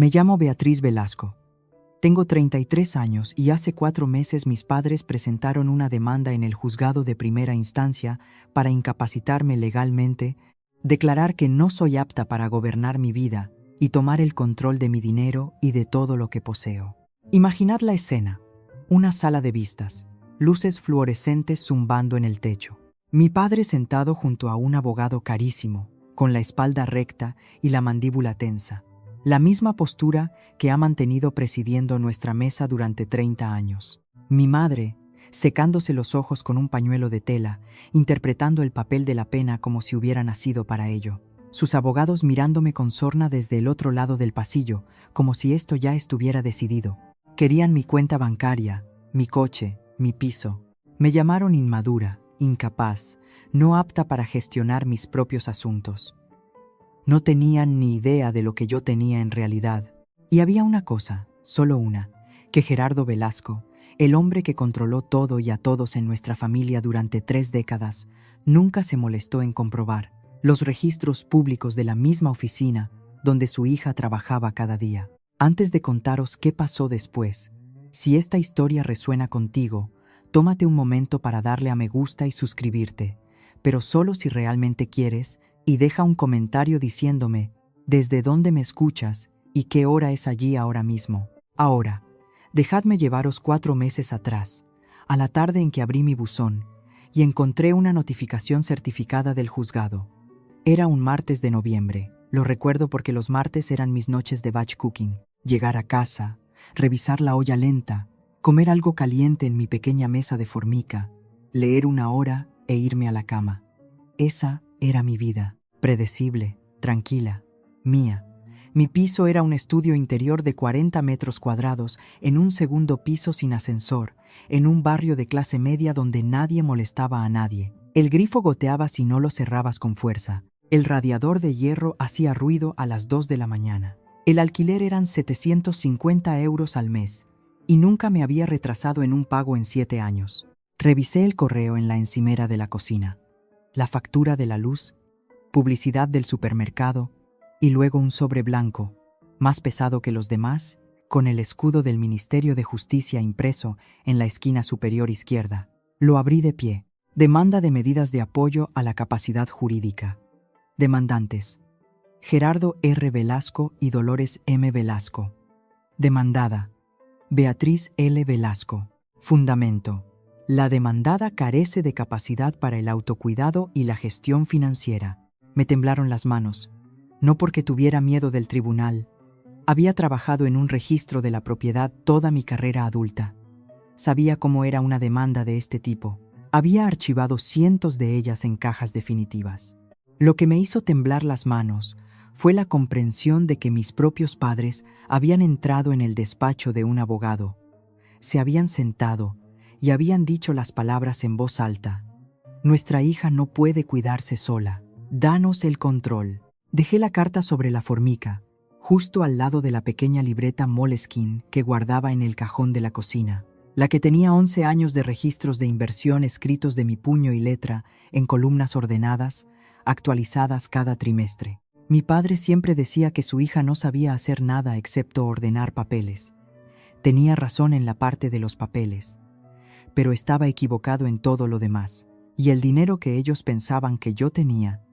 Me llamo Beatriz Velasco. Tengo 33 años y hace 4 meses mis padres presentaron una demanda en el juzgado de primera instancia para incapacitarme legalmente, declarar que no soy apta para gobernar mi vida y tomar el control de mi dinero y de todo lo que poseo. Imaginad la escena: una sala de vistas, luces fluorescentes zumbando en el techo. Mi padre sentado junto a un abogado carísimo, con la espalda recta y la mandíbula tensa. La misma postura que ha mantenido presidiendo nuestra mesa durante 30 años. Mi madre, secándose los ojos con un pañuelo de tela, interpretando el papel de la pena como si hubiera nacido para ello. Sus abogados mirándome con sorna desde el otro lado del pasillo, como si esto ya estuviera decidido. Querían mi cuenta bancaria, mi coche, mi piso. Me llamaron inmadura, incapaz, no apta para gestionar mis propios asuntos. No tenían ni idea de lo que yo tenía en realidad. Y había una cosa, solo una, que Gerardo Velasco, el hombre que controló todo y a todos en nuestra familia durante 3 décadas, nunca se molestó en comprobar: los registros públicos de la misma oficina donde su hija trabajaba cada día. Antes de contaros qué pasó después, si esta historia resuena contigo, tómate un momento para darle a me gusta y suscribirte, pero solo si realmente quieres, y deja un comentario diciéndome desde dónde me escuchas y qué hora es allí ahora mismo. Ahora, dejadme llevaros 4 meses atrás, a la tarde en que abrí mi buzón y encontré una notificación certificada del juzgado. Era un martes de noviembre, lo recuerdo porque los martes eran mis noches de batch cooking. Llegar a casa, revisar la olla lenta, comer algo caliente en mi pequeña mesa de formica, leer 1 hora e irme a la cama. Esa era mi vida, predecible, tranquila, mía. Mi piso era un estudio interior de 40 metros cuadrados en un segundo piso sin ascensor, en un barrio de clase media donde nadie molestaba a nadie. El grifo goteaba si no lo cerrabas con fuerza. El radiador de hierro hacía ruido a las 2 de la mañana. El alquiler eran 750 euros al mes, y nunca me había retrasado en un pago en 7 años. Revisé el correo en la encimera de la cocina, la factura de la luz, publicidad del supermercado y luego un sobre blanco, más pesado que los demás, con el escudo del Ministerio de Justicia impreso en la esquina superior izquierda. Lo abrí de pie. Demanda de medidas de apoyo a la capacidad jurídica. Demandantes: Gerardo R. Velasco y Dolores M. Velasco. Demandada: Beatriz L. Velasco. Fundamento: la demandada carece de capacidad para el autocuidado y la gestión financiera. Me temblaron las manos, no porque tuviera miedo del tribunal. Había trabajado en un registro de la propiedad toda mi carrera adulta. Sabía cómo era una demanda de este tipo. Había archivado cientos de ellas en cajas definitivas. Lo que me hizo temblar las manos fue la comprensión de que mis propios padres habían entrado en el despacho de un abogado, se habían sentado y habían dicho las palabras en voz alta: nuestra hija no puede cuidarse sola, danos el control. Dejé la carta sobre la formica, justo al lado de la pequeña libreta Moleskine que guardaba en el cajón de la cocina, la que tenía 11 años de registros de inversión escritos de mi puño y letra en columnas ordenadas, actualizadas cada trimestre. Mi padre siempre decía que su hija no sabía hacer nada excepto ordenar papeles. Tenía razón en la parte de los papeles, pero estaba equivocado en todo lo demás. Y el dinero que ellos pensaban que yo tenía,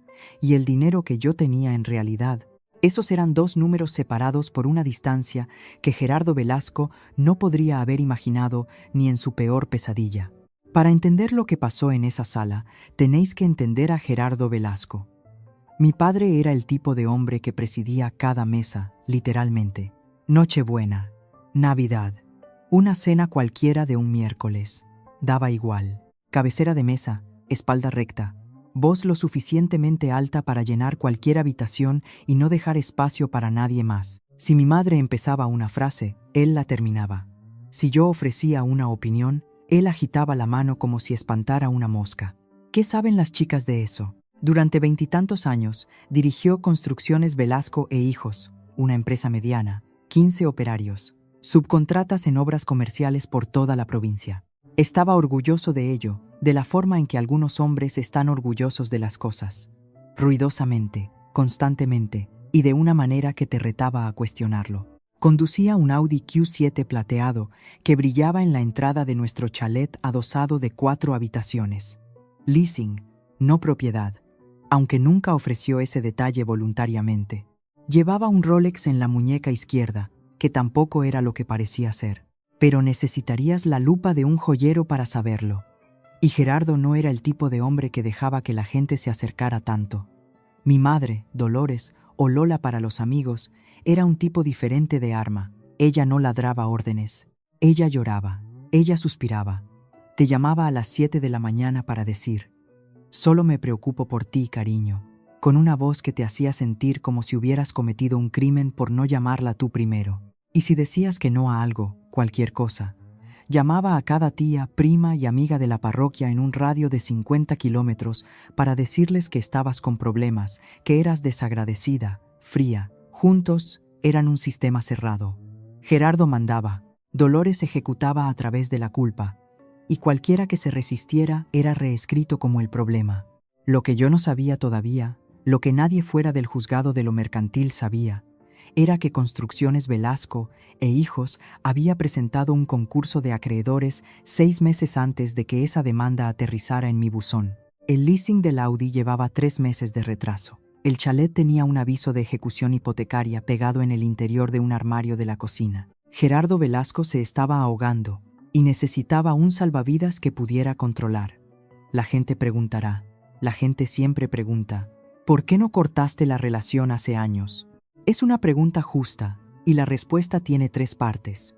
y el dinero que yo tenía en realidad, esos eran 2 números separados por una distancia que Gerardo Velasco no podría haber imaginado ni en su peor pesadilla. Para entender lo que pasó en esa sala, tenéis que entender a Gerardo Velasco. Mi padre era el tipo de hombre que presidía cada mesa, literalmente. Nochebuena, Navidad, una cena cualquiera de un miércoles. Daba igual. Cabecera de mesa, espalda recta, voz lo suficientemente alta para llenar cualquier habitación y no dejar espacio para nadie más. Si mi madre empezaba una frase, él la terminaba. Si yo ofrecía una opinión, él agitaba la mano como si espantara una mosca. ¿Qué saben las chicas de eso? Durante 20 y tantos años, dirigió Construcciones Velasco e Hijos, una empresa mediana, 15 operarios, subcontratas en obras comerciales por toda la provincia. Estaba orgulloso de ello, de la forma en que algunos hombres están orgullosos de las cosas. Ruidosamente, constantemente, y de una manera que te retaba a cuestionarlo. Conducía un Audi Q7 plateado que brillaba en la entrada de nuestro chalet adosado de 4 habitaciones. Leasing, no propiedad, aunque nunca ofreció ese detalle voluntariamente. Llevaba un Rolex en la muñeca izquierda, que tampoco era lo que parecía ser. Pero necesitarías la lupa de un joyero para saberlo. Y Gerardo no era el tipo de hombre que dejaba que la gente se acercara tanto. Mi madre, Dolores, o Lola para los amigos, era un tipo diferente de arma. Ella no ladraba órdenes. Ella lloraba. Ella suspiraba. Te llamaba a las 7 de la mañana para decir: «Solo me preocupo por ti, cariño», con una voz que te hacía sentir como si hubieras cometido un crimen por no llamarla tú primero. Y si decías que no a algo, cualquier cosa, llamaba a cada tía, prima y amiga de la parroquia en un radio de 50 kilómetros para decirles que estabas con problemas, que eras desagradecida, fría. Juntos eran un sistema cerrado. Gerardo mandaba, Dolores ejecutaba a través de la culpa, y cualquiera que se resistiera era reescrito como el problema. Lo que yo no sabía todavía, lo que nadie fuera del juzgado de lo mercantil sabía, era que Construcciones Velasco e Hijos había presentado un concurso de acreedores 6 meses antes de que esa demanda aterrizara en mi buzón. El leasing del Audi llevaba 3 meses de retraso. El chalet tenía un aviso de ejecución hipotecaria pegado en el interior de un armario de la cocina. Gerardo Velasco se estaba ahogando y necesitaba un salvavidas que pudiera controlar. La gente preguntará, la gente siempre pregunta, ¿por qué no cortaste la relación hace años? Es una pregunta justa, y la respuesta tiene 3 partes.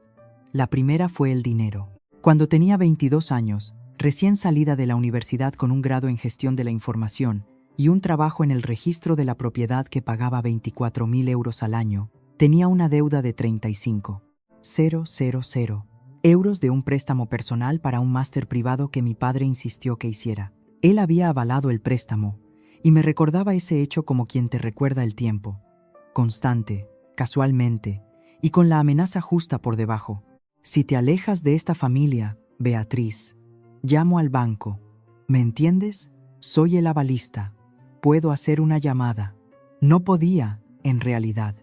La primera fue el dinero. Cuando tenía 22 años, recién salida de la universidad con un grado en gestión de la información y un trabajo en el registro de la propiedad que pagaba 24.000 euros al año, tenía una deuda de 35.000 euros de un préstamo personal para un máster privado que mi padre insistió que hiciera. Él había avalado el préstamo, y me recordaba ese hecho como quien te recuerda el tiempo. Constante, casualmente, y con la amenaza justa por debajo. Si te alejas de esta familia, Beatriz, llamo al banco. ¿Me entiendes? Soy el avalista. Puedo hacer una llamada. No podía, en realidad.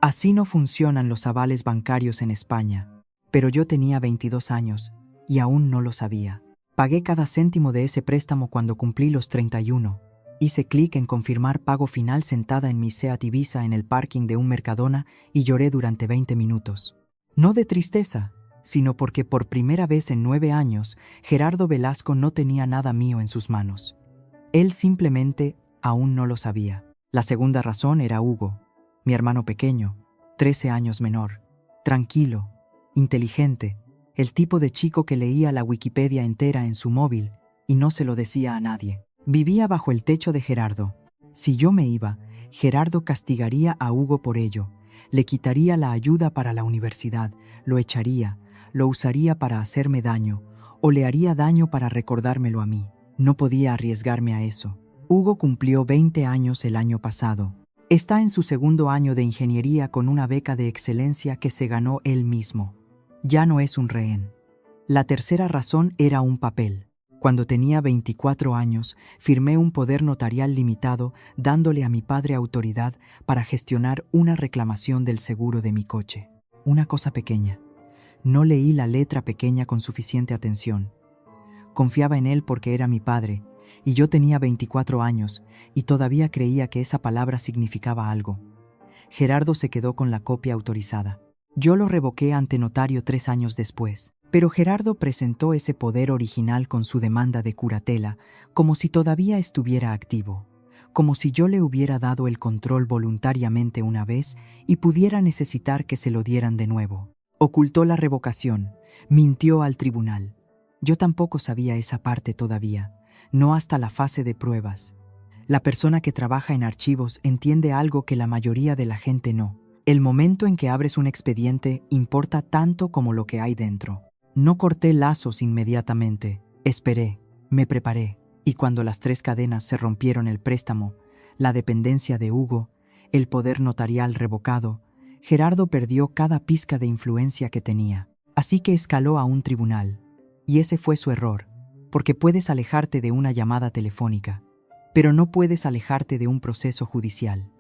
Así no funcionan los avales bancarios en España. Pero yo tenía 22 años, y aún no lo sabía. Pagué cada céntimo de ese préstamo cuando cumplí los 31. Hice clic en confirmar pago final sentada en mi Seat Ibiza en el parking de un Mercadona y lloré durante 20 minutos. No de tristeza, sino porque por primera vez en 9 años, Gerardo Velasco no tenía nada mío en sus manos. Él simplemente aún no lo sabía. La segunda razón era Hugo, mi hermano pequeño, 13 años menor, tranquilo, inteligente, el tipo de chico que leía la Wikipedia entera en su móvil y no se lo decía a nadie. Vivía bajo el techo de Gerardo. Si yo me iba, Gerardo castigaría a Hugo por ello, le quitaría la ayuda para la universidad, lo echaría, lo usaría para hacerme daño, o le haría daño para recordármelo a mí. No podía arriesgarme a eso. Hugo cumplió 20 años el año pasado. Está en su segundo año de ingeniería con una beca de excelencia que se ganó él mismo. Ya no es un rehén. La tercera razón era un papel. Cuando tenía 24 años, firmé un poder notarial limitado dándole a mi padre autoridad para gestionar una reclamación del seguro de mi coche. Una cosa pequeña. No leí la letra pequeña con suficiente atención. Confiaba en él porque era mi padre, y yo tenía 24 años, y todavía creía que esa palabra significaba algo. Gerardo se quedó con la copia autorizada. Yo lo revoqué ante notario 3 años después. Pero Gerardo presentó ese poder original con su demanda de curatela, como si todavía estuviera activo, como si yo le hubiera dado el control voluntariamente una vez y pudiera necesitar que se lo dieran de nuevo. Ocultó la revocación, mintió al tribunal. Yo tampoco sabía esa parte todavía, no hasta la fase de pruebas. La persona que trabaja en archivos entiende algo que la mayoría de la gente no. El momento en que abres un expediente importa tanto como lo que hay dentro. No corté lazos inmediatamente, esperé, me preparé, y cuando las 3 cadenas se rompieron el préstamo, la dependencia de Hugo, el poder notarial revocado, Gerardo perdió cada pizca de influencia que tenía. Así que escaló a un tribunal, y ese fue su error, porque puedes alejarte de una llamada telefónica, pero no puedes alejarte de un proceso judicial.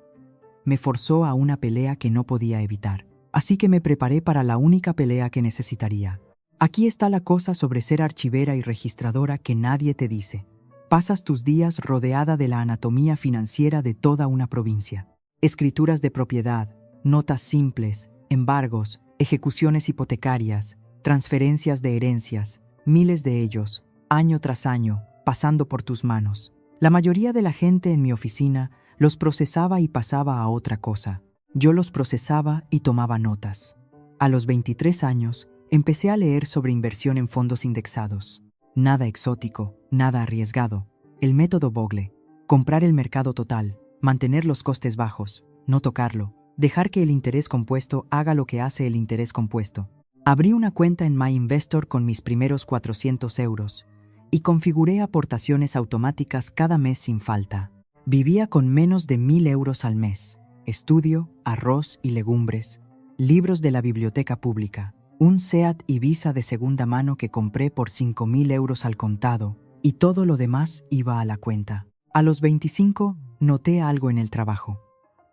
Me forzó a una pelea que no podía evitar. Así que me preparé para la única pelea que necesitaría. Aquí está la cosa sobre ser archivera y registradora que nadie te dice. Pasas tus días rodeada de la anatomía financiera de toda una provincia. Escrituras de propiedad, notas simples, embargos, ejecuciones hipotecarias, transferencias de herencias, miles de ellos, año tras año, pasando por tus manos. La mayoría de la gente en mi oficina los procesaba y pasaba a otra cosa. Yo los procesaba y tomaba notas. A los 23 años, empecé a leer sobre inversión en fondos indexados. Nada exótico, nada arriesgado. El método Bogle. Comprar el mercado total, mantener los costes bajos, no tocarlo, dejar que el interés compuesto haga lo que hace el interés compuesto. Abrí una cuenta en MyInvestor con mis primeros 400 euros y configuré aportaciones automáticas cada mes sin falta. Vivía con menos de 1.000 euros al mes. Estudio, arroz y legumbres, libros de la biblioteca pública, un Seat Ibiza de segunda mano que compré por 5.000 euros al contado, y todo lo demás iba a la cuenta. A los 25 noté algo en el trabajo.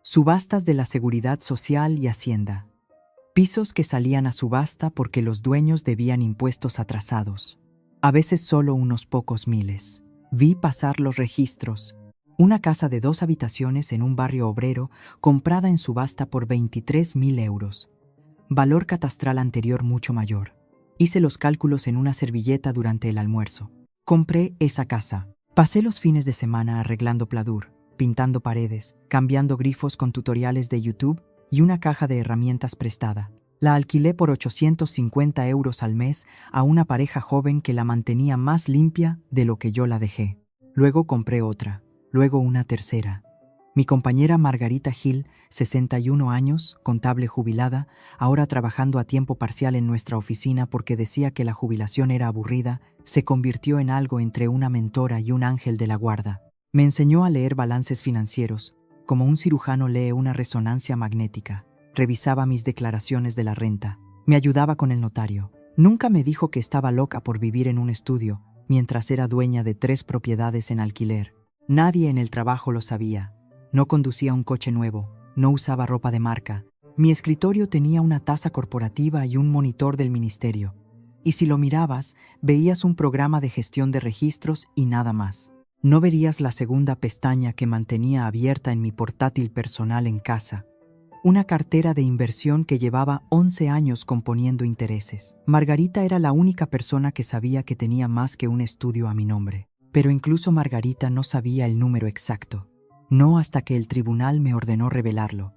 Subastas de la Seguridad Social y Hacienda. Pisos que salían a subasta porque los dueños debían impuestos atrasados. A veces solo unos pocos miles. Vi pasar los registros. Una casa de 2 habitaciones en un barrio obrero comprada en subasta por 23.000 euros. Valor catastral anterior mucho mayor. Hice los cálculos en una servilleta durante el almuerzo. Compré esa casa. Pasé los fines de semana arreglando pladur, pintando paredes, cambiando grifos con tutoriales de YouTube y una caja de herramientas prestada. La alquilé por 850 euros al mes a una pareja joven que la mantenía más limpia de lo que yo la dejé. Luego compré otra. Luego una tercera. Mi compañera Margarita Gil, 61 años, contable jubilada, ahora trabajando a tiempo parcial en nuestra oficina porque decía que la jubilación era aburrida, se convirtió en algo entre una mentora y un ángel de la guarda. Me enseñó a leer balances financieros, como un cirujano lee una resonancia magnética. Revisaba mis declaraciones de la renta. Me ayudaba con el notario. Nunca me dijo que estaba loca por vivir en un estudio, mientras era dueña de 3 propiedades en alquiler. Nadie en el trabajo lo sabía. No conducía un coche nuevo, no usaba ropa de marca. Mi escritorio tenía una taza corporativa y un monitor del ministerio. Y si lo mirabas, veías un programa de gestión de registros y nada más. No verías la segunda pestaña que mantenía abierta en mi portátil personal en casa. Una cartera de inversión que llevaba 11 años componiendo intereses. Margarita era la única persona que sabía que tenía más que un estudio a mi nombre. Pero incluso Margarita no sabía el número exacto. No hasta que el tribunal me ordenó revelarlo.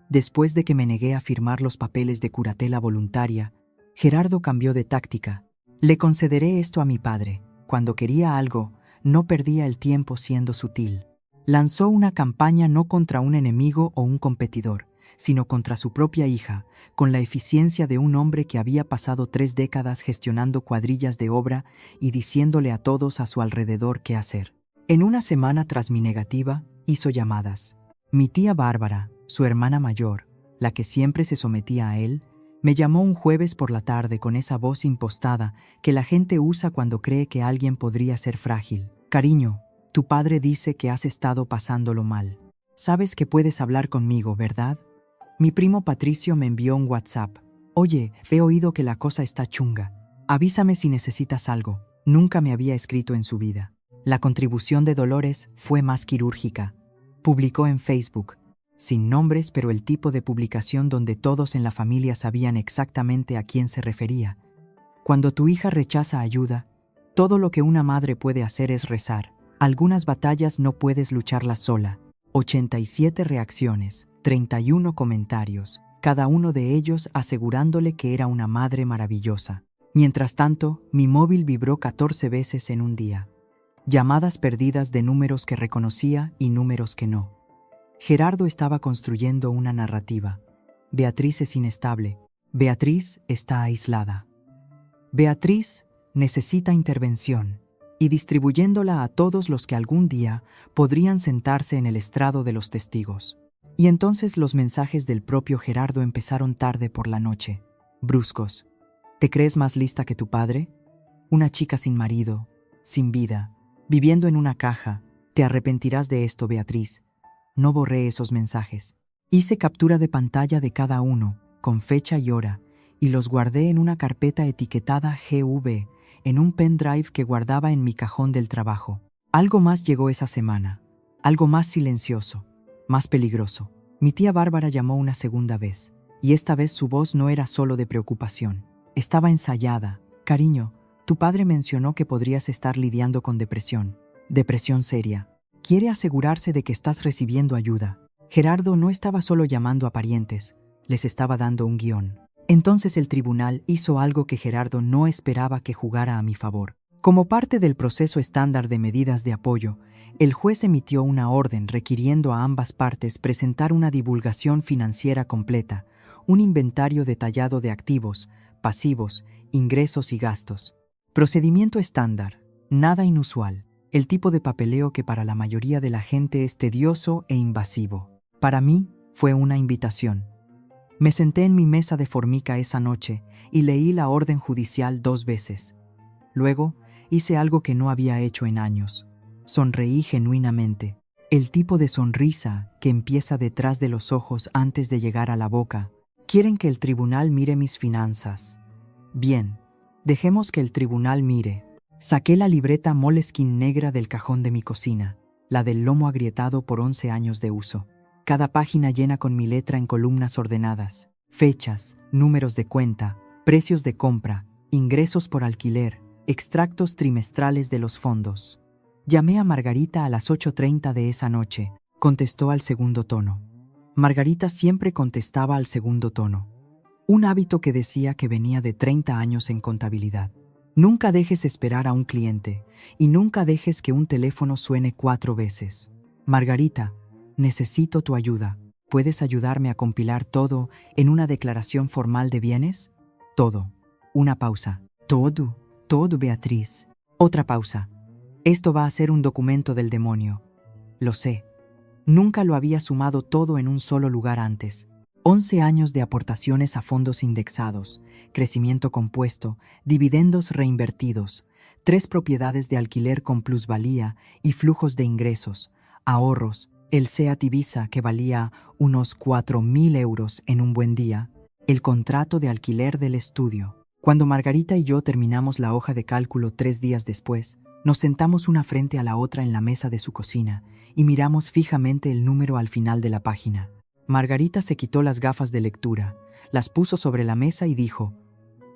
Después de que me negué a firmar los papeles de curatela voluntaria, Gerardo cambió de táctica. Le concederé esto a mi padre. Cuando quería algo, no perdía el tiempo siendo sutil. Lanzó una campaña no contra un enemigo o un competidor, sino contra su propia hija, con la eficiencia de un hombre que había pasado 3 décadas gestionando cuadrillas de obra y diciéndole a todos a su alrededor qué hacer. En una semana tras mi negativa, hizo llamadas. Mi tía Bárbara, su hermana mayor, la que siempre se sometía a él, me llamó un jueves por la tarde con esa voz impostada que la gente usa cuando cree que alguien podría ser frágil. Cariño, tu padre dice que has estado pasándolo mal. Sabes que puedes hablar conmigo, ¿verdad? Mi primo Patricio me envió un WhatsApp. Oye, he oído que la cosa está chunga. Avísame si necesitas algo. Nunca me había escrito en su vida. La contribución de Dolores fue más quirúrgica. Publicó en Facebook, sin nombres, pero el tipo de publicación donde todos en la familia sabían exactamente a quién se refería. Cuando tu hija rechaza ayuda, todo lo que una madre puede hacer es rezar. Algunas batallas no puedes lucharlas sola. 87 reacciones, 31 comentarios, cada uno de ellos asegurándole que era una madre maravillosa. Mientras tanto, mi móvil vibró 14 veces en un día. Llamadas perdidas de números que reconocía y números que no. Gerardo estaba construyendo una narrativa. Beatriz es inestable. Beatriz está aislada. Beatriz necesita intervención. Y distribuyéndola a todos los que algún día podrían sentarse en el estrado de los testigos. Y entonces los mensajes del propio Gerardo empezaron tarde por la noche, bruscos. ¿Te crees más lista que tu padre? Una chica sin marido, sin vida, viviendo en una caja. Te arrepentirás de esto, Beatriz. No borré esos mensajes. Hice captura de pantalla de cada uno, con fecha y hora, y los guardé en una carpeta etiquetada GV, en un pendrive que guardaba en mi cajón del trabajo. Algo más llegó esa semana, algo más silencioso, más peligroso. Mi tía Bárbara llamó una segunda vez, y esta vez su voz no era solo de preocupación. Estaba ensayada. Cariño, tu padre mencionó que podrías estar lidiando con depresión. Depresión seria. Quiere asegurarse de que estás recibiendo ayuda. Gerardo no estaba solo llamando a parientes, les estaba dando un guión. Entonces el tribunal hizo algo que Gerardo no esperaba que jugara a mi favor. Como parte del proceso estándar de medidas de apoyo, el juez emitió una orden requiriendo a ambas partes presentar una divulgación financiera completa, un inventario detallado de activos, pasivos, ingresos y gastos. Procedimiento estándar, nada inusual, el tipo de papeleo que para la mayoría de la gente es tedioso e invasivo. Para mí fue una invitación. Me senté en mi mesa de formica esa noche y leí la orden judicial 2 veces. Luego, hice algo que no había hecho en años. Sonreí genuinamente. El tipo de sonrisa que empieza detrás de los ojos antes de llegar a la boca. Quieren que el tribunal mire mis finanzas. Bien, dejemos que el tribunal mire. Saqué la libreta Moleskine negra del cajón de mi cocina, la del lomo agrietado por 11 años de uso. Cada página llena con mi letra en columnas ordenadas. Fechas, números de cuenta, precios de compra, ingresos por alquiler, extractos trimestrales de los fondos. Llamé a Margarita a las 8:30 de esa noche. Contestó al segundo tono. Margarita siempre contestaba al segundo tono. Un hábito que decía que venía de 30 años en contabilidad. Nunca dejes esperar a un cliente y nunca dejes que un teléfono suene 4 veces. Margarita, necesito tu ayuda. ¿Puedes ayudarme a compilar todo en una declaración formal de bienes? Todo. Una pausa. Todo, Beatriz. Otra pausa. Esto va a ser un documento del demonio. Lo sé. Nunca lo había sumado todo en un solo lugar antes. 11 años de aportaciones a fondos indexados, crecimiento compuesto, dividendos reinvertidos, 3 propiedades de alquiler con plusvalía y flujos de ingresos, ahorros, el SEAT Ibiza que valía unos 4.000 euros en un buen día, el contrato de alquiler del estudio. Cuando Margarita y yo terminamos la hoja de cálculo 3 días después, nos sentamos una frente a la otra en la mesa de su cocina y miramos fijamente el número al final de la página. Margarita se quitó las gafas de lectura, las puso sobre la mesa y dijo: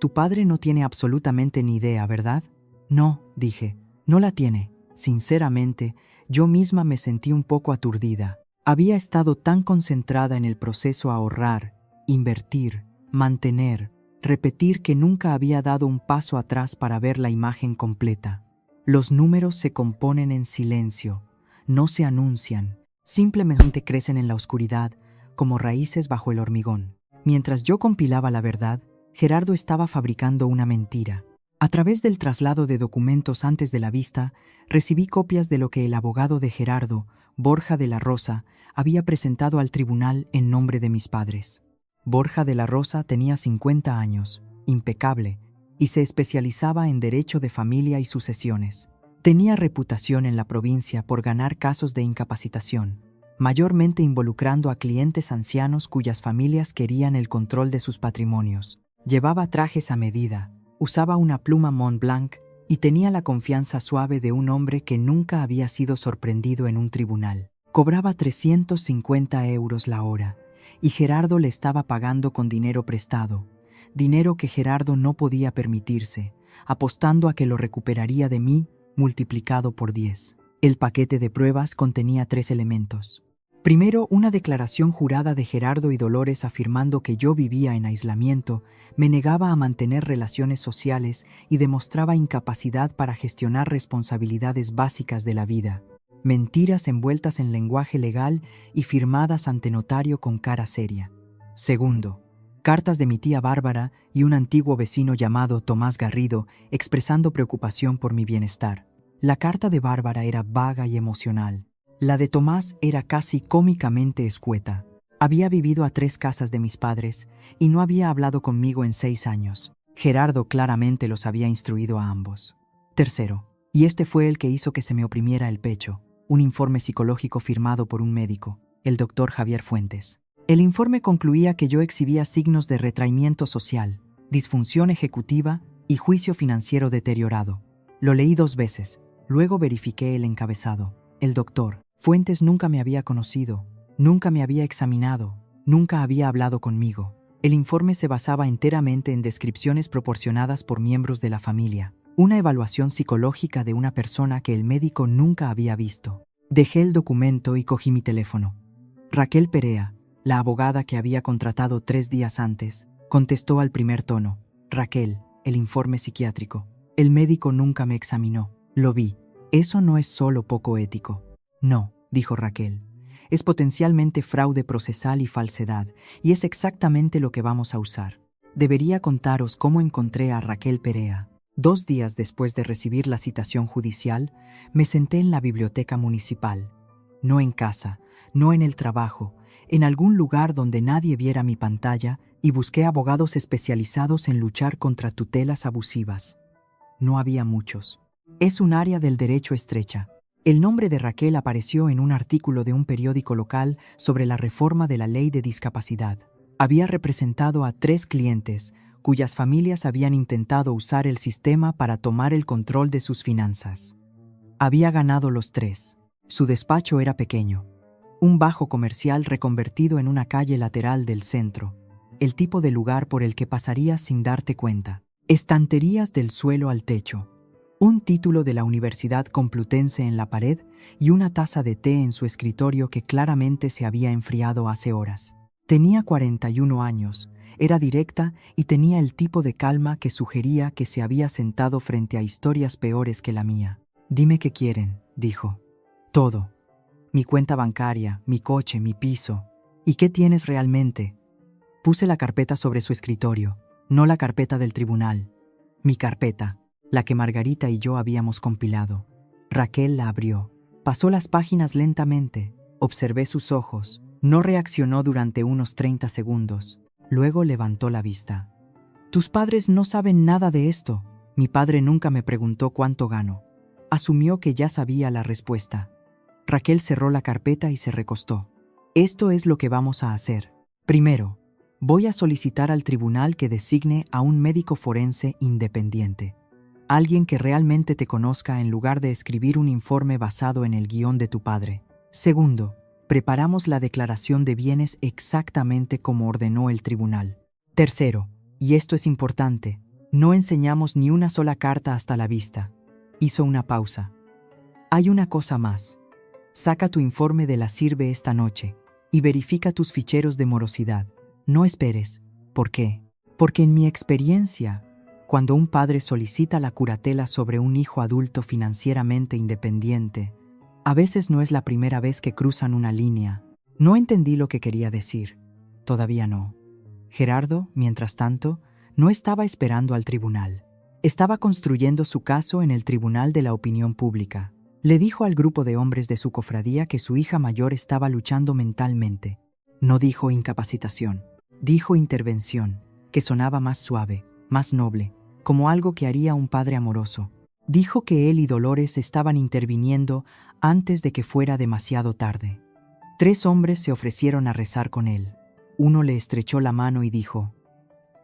«Tu padre no tiene absolutamente ni idea, ¿verdad?» «No», dije, «no la tiene». Sinceramente, yo misma me sentí un poco aturdida. Había estado tan concentrada en el proceso a ahorrar, invertir, mantener, repetir que nunca había dado un paso atrás para ver la imagen completa. Los números se componen en silencio, no se anuncian, simplemente crecen en la oscuridad, como raíces bajo el hormigón. Mientras yo compilaba la verdad, Gerardo estaba fabricando una mentira. A través del traslado de documentos antes de la vista, recibí copias de lo que el abogado de Gerardo, Borja de la Rosa, había presentado al tribunal en nombre de mis padres. Borja de la Rosa tenía 50 años, impecable, y se especializaba en derecho de familia y sucesiones. Tenía reputación en la provincia por ganar casos de incapacitación, mayormente involucrando a clientes ancianos cuyas familias querían el control de sus patrimonios. Llevaba trajes a medida, usaba una pluma Montblanc y tenía la confianza suave de un hombre que nunca había sido sorprendido en un tribunal. Cobraba 350 euros la hora y Gerardo le estaba pagando con dinero prestado, dinero que Gerardo no podía permitirse, apostando a que lo recuperaría de mí multiplicado por 10. El paquete de pruebas contenía 3 elementos. Primero, una declaración jurada de Gerardo y Dolores afirmando que yo vivía en aislamiento, me negaba a mantener relaciones sociales y demostraba incapacidad para gestionar responsabilidades básicas de la vida. Mentiras envueltas en lenguaje legal y firmadas ante notario con cara seria. Segundo, cartas de mi tía Bárbara y un antiguo vecino llamado Tomás Garrido expresando preocupación por mi bienestar. La carta de Bárbara era vaga y emocional. La de Tomás era casi cómicamente escueta. Había vivido a 3 casas de mis padres y no había hablado conmigo en 6 años. Gerardo claramente los había instruido a ambos. Tercero, y este fue el que hizo que se me oprimiera el pecho, un informe psicológico firmado por un médico, el doctor Javier Fuentes. El informe concluía que yo exhibía signos de retraimiento social, disfunción ejecutiva y juicio financiero deteriorado. Lo leí 2 veces, luego verifiqué el encabezado. El doctor Fuentes nunca me había conocido, nunca me había examinado, nunca había hablado conmigo. El informe se basaba enteramente en descripciones proporcionadas por miembros de la familia, una evaluación psicológica de una persona que el médico nunca había visto. Dejé el documento y cogí mi teléfono. Raquel Perea, la abogada que había contratado 3 días antes, contestó al primer tono. Raquel, el informe psiquiátrico. El médico nunca me examinó. Lo vi. Eso no es solo poco ético. No, dijo Raquel. Es potencialmente fraude procesal y falsedad, y es exactamente lo que vamos a usar. Debería contaros cómo encontré a Raquel Perea. 2 días después de recibir la citación judicial, me senté en la biblioteca municipal. No en casa, no en el trabajo, en algún lugar donde nadie viera mi pantalla, y busqué abogados especializados en luchar contra tutelas abusivas. No había muchos. Es un área del derecho estrecha. El nombre de Raquel apareció en un artículo de un periódico local sobre la reforma de la ley de discapacidad. Había representado a 3 clientes, cuyas familias habían intentado usar el sistema para tomar el control de sus finanzas. Había ganado los 3. Su despacho era pequeño. Un bajo comercial reconvertido en una calle lateral del centro. El tipo de lugar por el que pasarías sin darte cuenta. Estanterías del suelo al techo. Un título de la Universidad Complutense en la pared y una taza de té en su escritorio que claramente se había enfriado hace horas. Tenía 41 años, era directa y tenía el tipo de calma que sugería que se había sentado frente a historias peores que la mía. Dime qué quieren, dijo. Todo. Mi cuenta bancaria, mi coche, mi piso. ¿Y qué tienes realmente? Puse la carpeta sobre su escritorio, no la carpeta del tribunal. Mi carpeta. La que Margarita y yo habíamos compilado. Raquel la abrió. Pasó las páginas lentamente. Observé sus ojos. No reaccionó durante unos 30 segundos. Luego levantó la vista. Tus padres no saben nada de esto. Mi padre nunca me preguntó cuánto gano. Asumió que ya sabía la respuesta. Raquel cerró la carpeta y se recostó. Esto es lo que vamos a hacer. Primero, voy a solicitar al tribunal que designe a un médico forense independiente. Alguien que realmente te conozca en lugar de escribir un informe basado en el guión de tu padre. Segundo, preparamos la declaración de bienes exactamente como ordenó el tribunal. Tercero, y esto es importante, no enseñamos ni una sola carta hasta la vista. Hizo una pausa. Hay una cosa más. Saca tu informe de la sirve esta noche y verifica tus ficheros de morosidad. No esperes. ¿Por qué? Porque en mi experiencia, cuando un padre solicita la curatela sobre un hijo adulto financieramente independiente, a veces no es la primera vez que cruzan una línea. No entendí lo que quería decir. Todavía no. Gerardo, mientras tanto, no estaba esperando al tribunal. Estaba construyendo su caso en el Tribunal de la Opinión Pública. Le dijo al grupo de hombres de su cofradía que su hija mayor estaba luchando mentalmente. No dijo incapacitación. Dijo intervención, que sonaba más suave, más noble, como algo que haría un padre amoroso. Dijo que él y Dolores estaban interviniendo antes de que fuera demasiado tarde. 3 hombres se ofrecieron a rezar con él. Uno le estrechó la mano y dijo: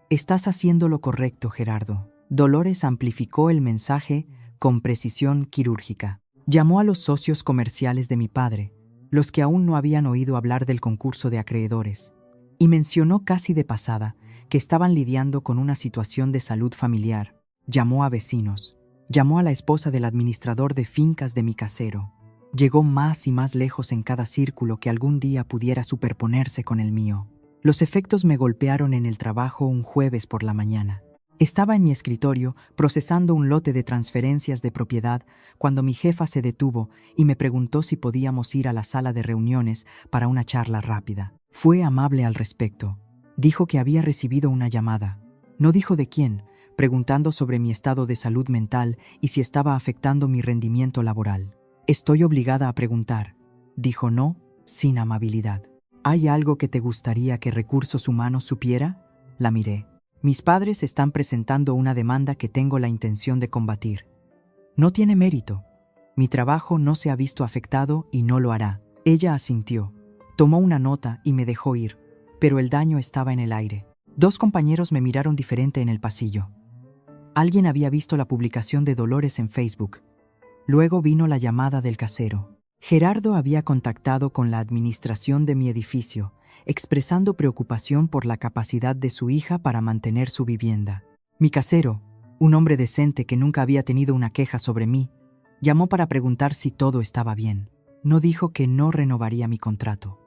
«Estás haciendo lo correcto, Gerardo». Dolores amplificó el mensaje con precisión quirúrgica. Llamó a los socios comerciales de mi padre, los que aún no habían oído hablar del concurso de acreedores, y mencionó casi de pasada que estaban lidiando con una situación de salud familiar. Llamó a vecinos, llamó a la esposa del administrador de fincas de mi casero. Llegó más y más lejos en cada círculo que algún día pudiera superponerse con el mío. Los efectos me golpearon en el trabajo un jueves por la mañana. Estaba en mi escritorio procesando un lote de transferencias de propiedad cuando mi jefa se detuvo y me preguntó si podíamos ir a la sala de reuniones para una charla rápida. Fue amable al respecto. Dijo que había recibido una llamada. No dijo de quién, preguntando sobre mi estado de salud mental y si estaba afectando mi rendimiento laboral. Estoy obligada a preguntar. Dijo no, sin amabilidad. ¿Hay algo que te gustaría que Recursos Humanos supiera? La miré. Mis padres están presentando una demanda que tengo la intención de combatir. No tiene mérito. Mi trabajo no se ha visto afectado y no lo hará. Ella asintió. Tomó una nota y me dejó ir. pero el daño estaba en el aire. 2 compañeros me miraron diferente en el pasillo. Alguien había visto la publicación de Dolores en Facebook. Luego vino la llamada del casero. Gerardo había contactado con la administración de mi edificio, expresando preocupación por la capacidad de su hija para mantener su vivienda. Mi casero, un hombre decente que nunca había tenido una queja sobre mí, llamó para preguntar si todo estaba bien. No dijo que no renovaría mi contrato.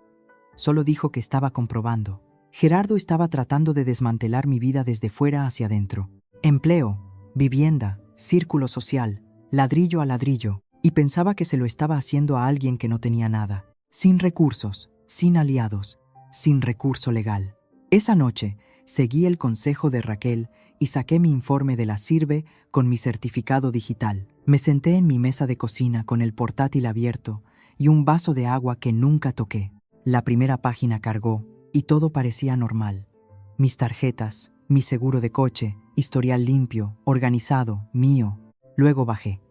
Solo dijo que estaba comprobando. Gerardo estaba tratando de desmantelar mi vida desde fuera hacia adentro. Empleo, vivienda, círculo social, ladrillo a ladrillo, y pensaba que se lo estaba haciendo a alguien que no tenía nada, sin recursos, sin aliados, sin recurso legal. Esa noche seguí el consejo de Raquel y saqué mi informe de la Sirve con mi certificado digital. Me senté en mi mesa de cocina con el portátil abierto y un vaso de agua que nunca toqué. La primera página cargó y todo parecía normal. Mis tarjetas, mi seguro de coche, historial limpio, organizado, mío. Luego bajé.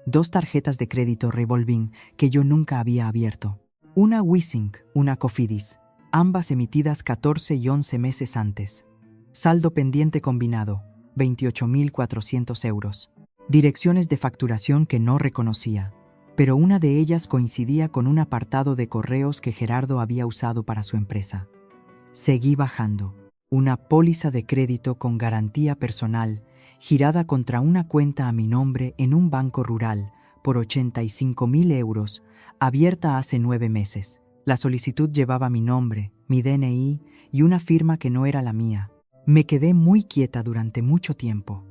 2 tarjetas de crédito revolving que yo nunca había abierto. Una Wissink, una Cofidis, ambas emitidas 14 y 11 meses antes. Saldo pendiente combinado, 28.400 euros. Direcciones de facturación que no reconocía, pero una de ellas coincidía con un apartado de correos que Gerardo había usado para su empresa. Seguí bajando. Una póliza de crédito con garantía personal, girada contra una cuenta a mi nombre en un banco rural por 85.000 euros, abierta hace 9 meses. La solicitud llevaba mi nombre, mi DNI y una firma que no era la mía. Me quedé muy quieta durante mucho tiempo.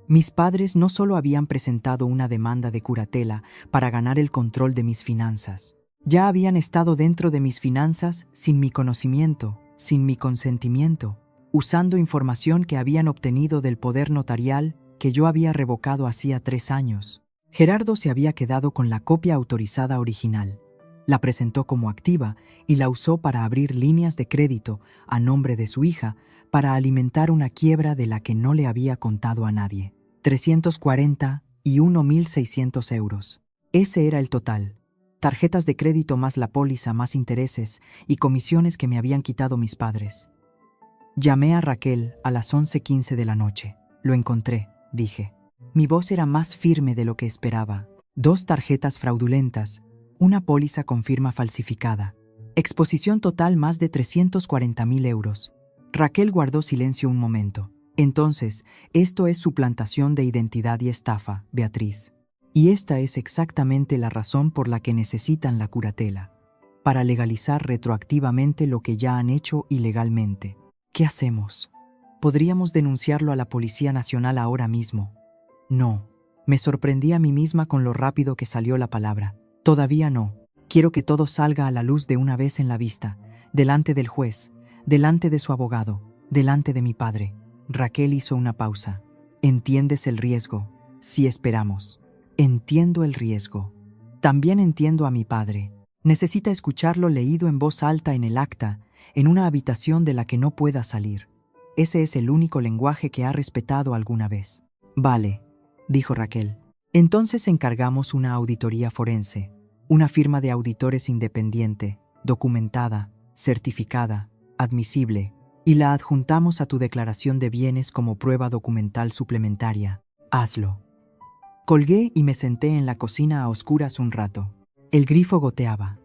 Mis padres no solo habían presentado una demanda de curatela para ganar el control de mis finanzas, ya habían estado dentro de mis finanzas sin mi conocimiento, sin mi consentimiento, usando información que habían obtenido del poder notarial que yo había revocado hacía 3 años. Gerardo se había quedado con la copia autorizada original, la presentó como activa y la usó para abrir líneas de crédito a nombre de su hija para alimentar una quiebra de la que no le había contado a nadie. 341.600 euros. Ese era el total. Tarjetas de crédito más la póliza, más intereses y comisiones que me habían quitado mis padres. Llamé a Raquel a las 11:15 de la noche. Lo encontré, dije. Mi voz era más firme de lo que esperaba. 2 tarjetas fraudulentas, una póliza con firma falsificada. Exposición total más de 340.000 euros. Raquel guardó silencio un momento. Entonces, esto es suplantación de identidad y estafa, Beatriz. Y esta es exactamente la razón por la que necesitan la curatela. Para legalizar retroactivamente lo que ya han hecho ilegalmente. ¿Qué hacemos? ¿Podríamos denunciarlo a la Policía Nacional ahora mismo? No. Me sorprendí a mí misma con lo rápido que salió la palabra. Todavía no. Quiero que todo salga a la luz de una vez en la vista, delante del juez, delante de su abogado, delante de mi padre. Raquel hizo una pausa. ¿Entiendes el riesgo? Sí, esperamos. Entiendo el riesgo. También entiendo a mi padre. Necesita escucharlo leído en voz alta en el acta, en una habitación de la que no pueda salir. Ese es el único lenguaje que ha respetado alguna vez. Vale, dijo Raquel. Entonces encargamos una auditoría forense, una firma de auditores independiente, documentada, certificada, admisible, y la adjuntamos a tu declaración de bienes como prueba documental suplementaria. Hazlo. Colgué y me senté en la cocina a oscuras un rato. El grifo goteaba.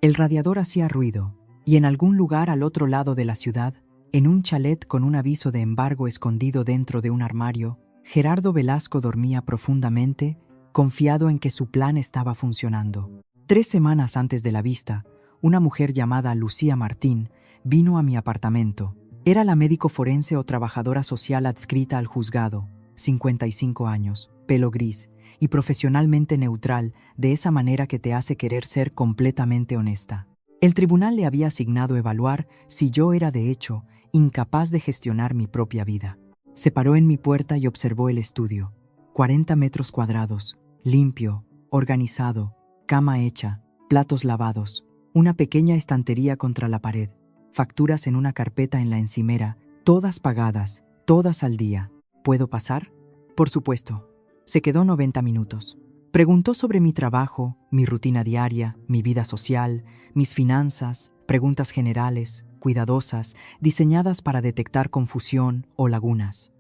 El radiador hacía ruido, y en algún lugar al otro lado de la ciudad, en un chalet con un aviso de embargo escondido dentro de un armario, Gerardo Velasco dormía profundamente, confiado en que su plan estaba funcionando. 3 semanas antes de la vista, una mujer llamada Lucía Martín vino a mi apartamento. Era la médico forense o trabajadora social adscrita al juzgado, 55 años, pelo gris y profesionalmente neutral, de esa manera que te hace querer ser completamente honesta. El tribunal le había asignado evaluar si yo era de hecho incapaz de gestionar mi propia vida. Se paró en mi puerta y observó el estudio. 40 metros cuadrados, limpio, organizado, cama hecha, platos lavados, una pequeña estantería contra la pared, facturas en una carpeta en la encimera, todas pagadas, todas al día. ¿Puedo pasar? Por supuesto. Se quedó 90 minutos. Preguntó sobre mi trabajo, mi rutina diaria, mi vida social, mis finanzas, preguntas generales, cuidadosas, diseñadas para detectar confusión o lagunas.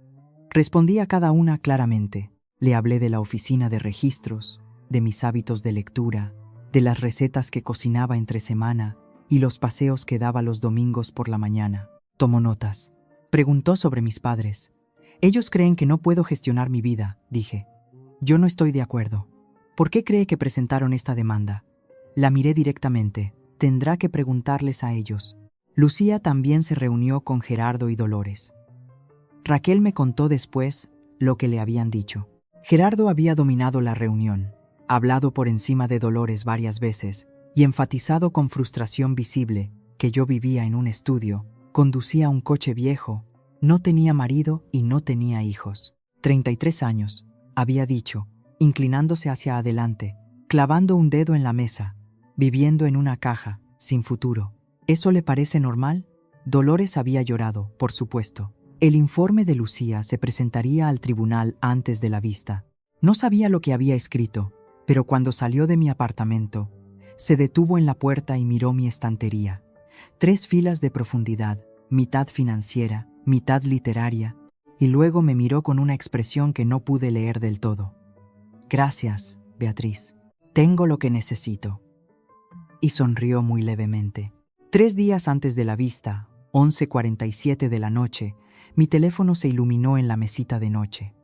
Respondí a cada una claramente. Le hablé de la oficina de registros, de mis hábitos de lectura, de las recetas que cocinaba entre semana y los paseos que daba los domingos por la mañana. Tomó notas. Preguntó sobre mis padres. Ellos creen que no puedo gestionar mi vida, dije. Yo no estoy de acuerdo. ¿Por qué cree que presentaron esta demanda? La miré directamente. Tendrá que preguntarles a ellos. Lucía también se reunió con Gerardo y Dolores. Raquel me contó después lo que le habían dicho. Gerardo había dominado la reunión, hablado por encima de Dolores varias veces y enfatizado con frustración visible que yo vivía en un estudio, conducía un coche viejo, no tenía marido y no tenía hijos. 33 años, había dicho, inclinándose hacia adelante, clavando un dedo en la mesa, viviendo en una caja, sin futuro. ¿Eso le parece normal? Dolores había llorado, por supuesto. El informe de Lucía se presentaría al tribunal antes de la vista. No sabía lo que había escrito, pero cuando salió de mi apartamento, se detuvo en la puerta y miró mi estantería. 3 filas de profundidad, mitad financiera, mitad literaria, y luego me miró con una expresión que no pude leer del todo. Gracias, Beatriz. Tengo lo que necesito. Y sonrió muy levemente. 3 días antes de la vista, 11:47 de la noche, mi teléfono se iluminó en la mesita de noche.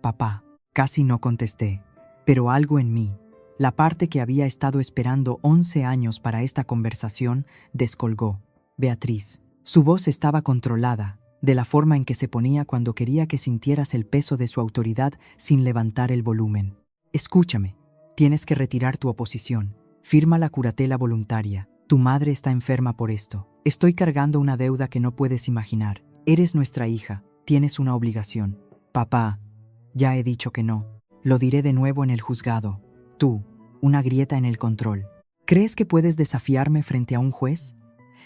Papá, casi no contesté, pero algo en mí, la parte que había estado esperando 11 años para esta conversación, descolgó. Beatriz. Su voz estaba controlada, de la forma en que se ponía cuando quería que sintieras el peso de su autoridad sin levantar el volumen. Escúchame, tienes que retirar tu oposición. Firma la curatela voluntaria. Tu madre está enferma por esto. Estoy cargando una deuda que no puedes imaginar. Eres nuestra hija, tienes una obligación. Papá, ya he dicho que no. Lo diré de nuevo en el juzgado. Tú, una grieta en el control. ¿Crees que puedes desafiarme frente a un juez?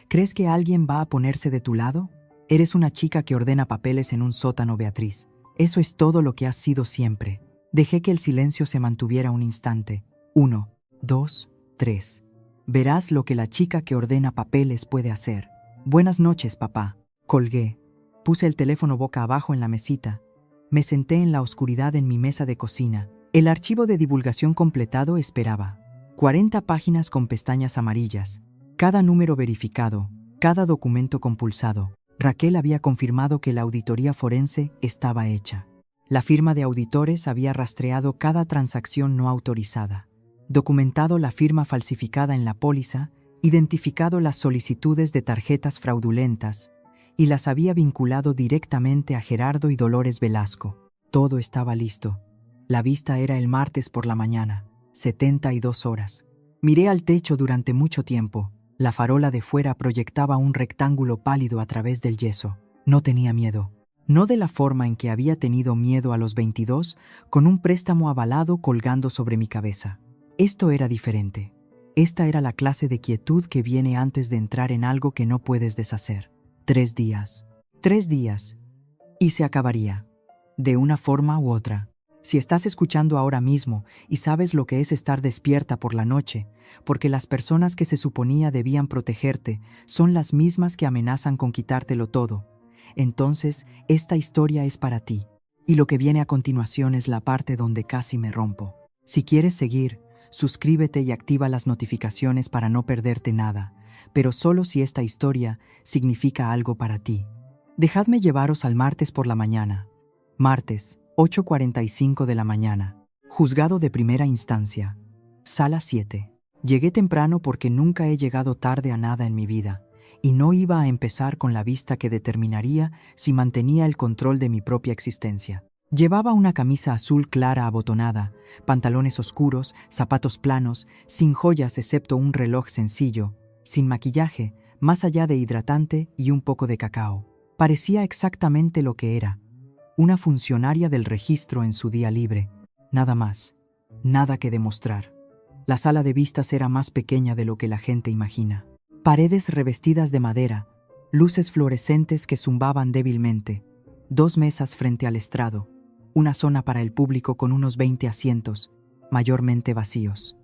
¿Crees que alguien va a ponerse de tu lado? Eres una chica que ordena papeles en un sótano, Beatriz. Eso es todo lo que has sido siempre. Dejé que el silencio se mantuviera un instante. 1, 2, 3. Verás lo que la chica que ordena papeles puede hacer. Buenas noches, papá. Colgué. Puse el teléfono boca abajo en la mesita. Me senté en la oscuridad en mi mesa de cocina. El archivo de divulgación completado esperaba. 40 páginas con pestañas amarillas. Cada número verificado. Cada documento compulsado. Raquel había confirmado que la auditoría forense estaba hecha. La firma de auditores había rastreado cada transacción no autorizada. Documentado la firma falsificada en la póliza, identificado las solicitudes de tarjetas fraudulentas y las había vinculado directamente a Gerardo y Dolores Velasco. Todo estaba listo. La vista era el martes por la mañana, 72 horas. Miré al techo durante mucho tiempo. La farola de fuera proyectaba un rectángulo pálido a través del yeso. No tenía miedo. No de la forma en que había tenido miedo a los 22, con un préstamo avalado colgando sobre mi cabeza. Esto era diferente. Esta era la clase de quietud que viene antes de entrar en algo que no puedes deshacer. 3 días. 3 días. Y se acabaría. De una forma u otra. Si estás escuchando ahora mismo y sabes lo que es estar despierta por la noche, porque las personas que se suponía debían protegerte son las mismas que amenazan con quitártelo todo, entonces esta historia es para ti. Y lo que viene a continuación es la parte donde casi me rompo. Si quieres seguir, suscríbete y activa las notificaciones para no perderte nada, pero solo si esta historia significa algo para ti. Dejadme llevaros al martes por la mañana. Martes, 8:45 de la mañana. Juzgado de primera instancia. Sala 7. Llegué temprano porque nunca he llegado tarde a nada en mi vida, y no iba a empezar con la vista que determinaría si mantenía el control de mi propia existencia. Llevaba una camisa azul clara abotonada, pantalones oscuros, zapatos planos, sin joyas excepto un reloj sencillo, sin maquillaje, más allá de hidratante y un poco de cacao. Parecía exactamente lo que era. Una funcionaria del registro en su día libre. Nada más. Nada que demostrar. La sala de vistas era más pequeña de lo que la gente imagina. Paredes revestidas de madera, luces fluorescentes que zumbaban débilmente, 2 mesas frente al estrado, una zona para el público con unos 20 asientos, mayormente vacíos.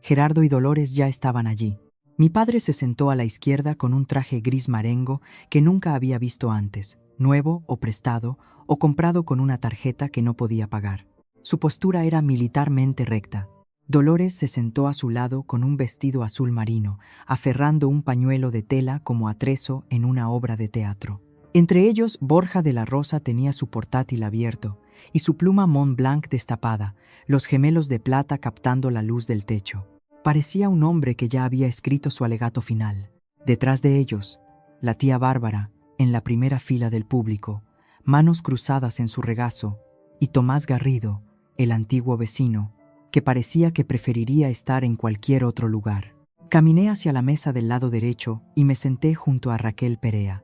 Gerardo y Dolores ya estaban allí. Mi padre se sentó a la izquierda con un traje gris marengo que nunca había visto antes, nuevo o prestado o comprado con una tarjeta que no podía pagar. Su postura era militarmente recta. Dolores se sentó a su lado con un vestido azul marino, aferrando un pañuelo de tela como atrezo en una obra de teatro. Entre ellos, Borja de la Rosa tenía su portátil abierto y su pluma Mont Blanc destapada, los gemelos de plata captando la luz del techo. Parecía un hombre que ya había escrito su alegato final. Detrás de ellos, la tía Bárbara, en la primera fila del público, manos cruzadas en su regazo, y Tomás Garrido, el antiguo vecino, que parecía que preferiría estar en cualquier otro lugar. Caminé hacia la mesa del lado derecho y me senté junto a Raquel Perea.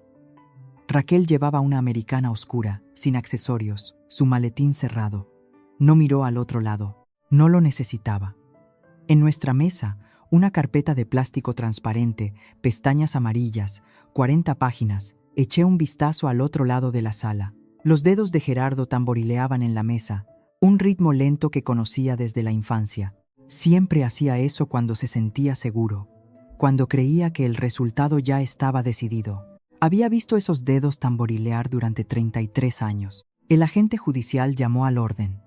Raquel llevaba una americana oscura, sin accesorios, su maletín cerrado. No miró al otro lado. No lo necesitaba. En nuestra mesa, una carpeta de plástico transparente, pestañas amarillas, 40 páginas. Eché un vistazo al otro lado de la sala. Los dedos de Gerardo tamborileaban en la mesa, un ritmo lento que conocía desde la infancia. Siempre hacía eso cuando se sentía seguro, cuando creía que el resultado ya estaba decidido. Había visto esos dedos tamborilear durante 33 años. El agente judicial llamó al orden.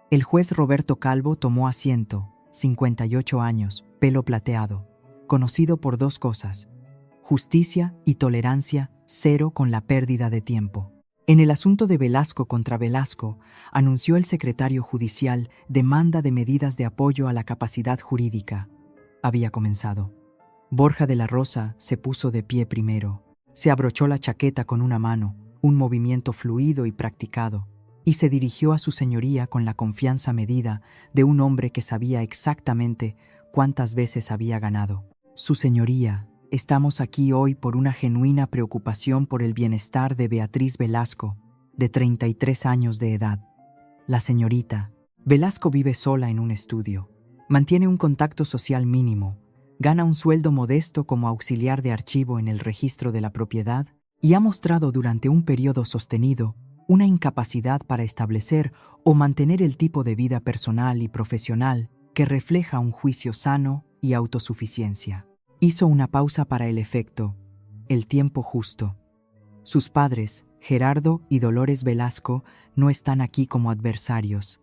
El juez Roberto Calvo tomó asiento, 58 años, pelo plateado, conocido por dos cosas: justicia y tolerancia cero con la pérdida de tiempo. En el asunto de Velasco contra Velasco, anunció el secretario judicial demanda de medidas de apoyo a la capacidad jurídica. Había comenzado. Borja de la Rosa se puso de pie primero. Se abrochó la chaqueta con una mano, un movimiento fluido y practicado, y se dirigió a su señoría con la confianza medida de un hombre que sabía exactamente cuántas veces había ganado. Su señoría, estamos aquí hoy por una genuina preocupación por el bienestar de Beatriz Velasco, de 33 años de edad. La señorita Velasco vive sola en un estudio, mantiene un contacto social mínimo, gana un sueldo modesto como auxiliar de archivo en el registro de la propiedad y ha mostrado durante un periodo sostenido una incapacidad para establecer o mantener el tipo de vida personal y profesional que refleja un juicio sano y autosuficiencia. Hizo una pausa para el efecto, el tiempo justo. Sus padres, Gerardo y Dolores Velasco, no están aquí como adversarios,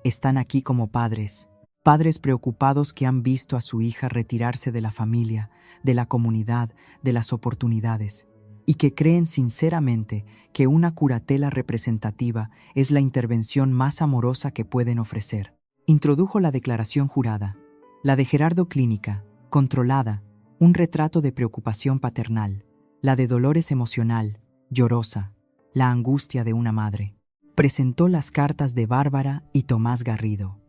están aquí como padres. Padres preocupados que han visto a su hija retirarse de la familia, de la comunidad, de las oportunidades, y que creen sinceramente que una curatela representativa es la intervención más amorosa que pueden ofrecer. Introdujo la declaración jurada, la de Gerardo clínica, controlada, un retrato de preocupación paternal, la de Dolores emocional, llorosa, la angustia de una madre. Presentó las cartas de Bárbara y Tomás Garrido.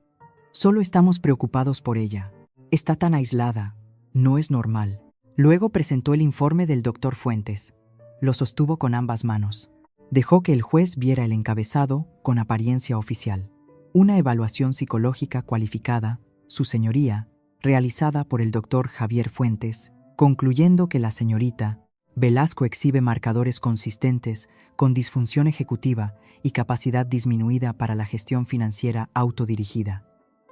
Solo estamos preocupados por ella. Está tan aislada. No es normal. Luego presentó el informe del doctor Fuentes. Lo sostuvo con ambas manos. Dejó que el juez viera el encabezado con apariencia oficial. Una evaluación psicológica cualificada, su señoría, realizada por el doctor Javier Fuentes, concluyendo que la señorita Velasco exhibe marcadores consistentes con disfunción ejecutiva y capacidad disminuida para la gestión financiera autodirigida.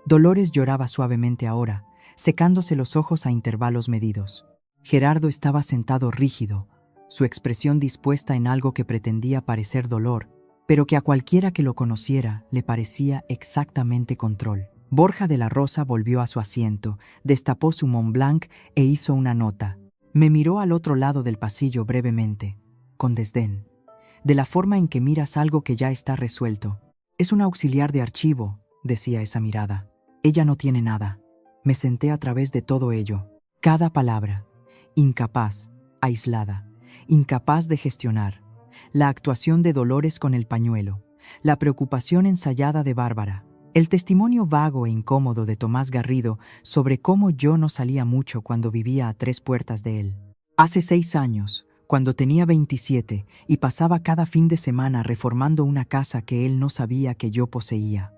Dolores lloraba suavemente ahora, secándose los ojos a intervalos medidos. Gerardo estaba sentado rígido, su expresión dispuesta en algo que pretendía parecer dolor, pero que a cualquiera que lo conociera le parecía exactamente control. Borja de la Rosa volvió a su asiento, destapó su Mont Blanc e hizo una nota. Me miró al otro lado del pasillo brevemente, con desdén. De la forma en que miras algo que ya está resuelto. Es un auxiliar de archivo, decía esa mirada. Ella no tiene nada. Me senté a través de todo ello. Cada palabra. Incapaz, aislada, incapaz de gestionar. La actuación de Dolores con el pañuelo. La preocupación ensayada de Bárbara. El testimonio vago e incómodo de Tomás Garrido sobre cómo yo no salía mucho cuando vivía a 3 puertas de él. Hace 6 años, cuando tenía 27 y pasaba cada fin de semana reformando una casa que él no sabía que yo poseía.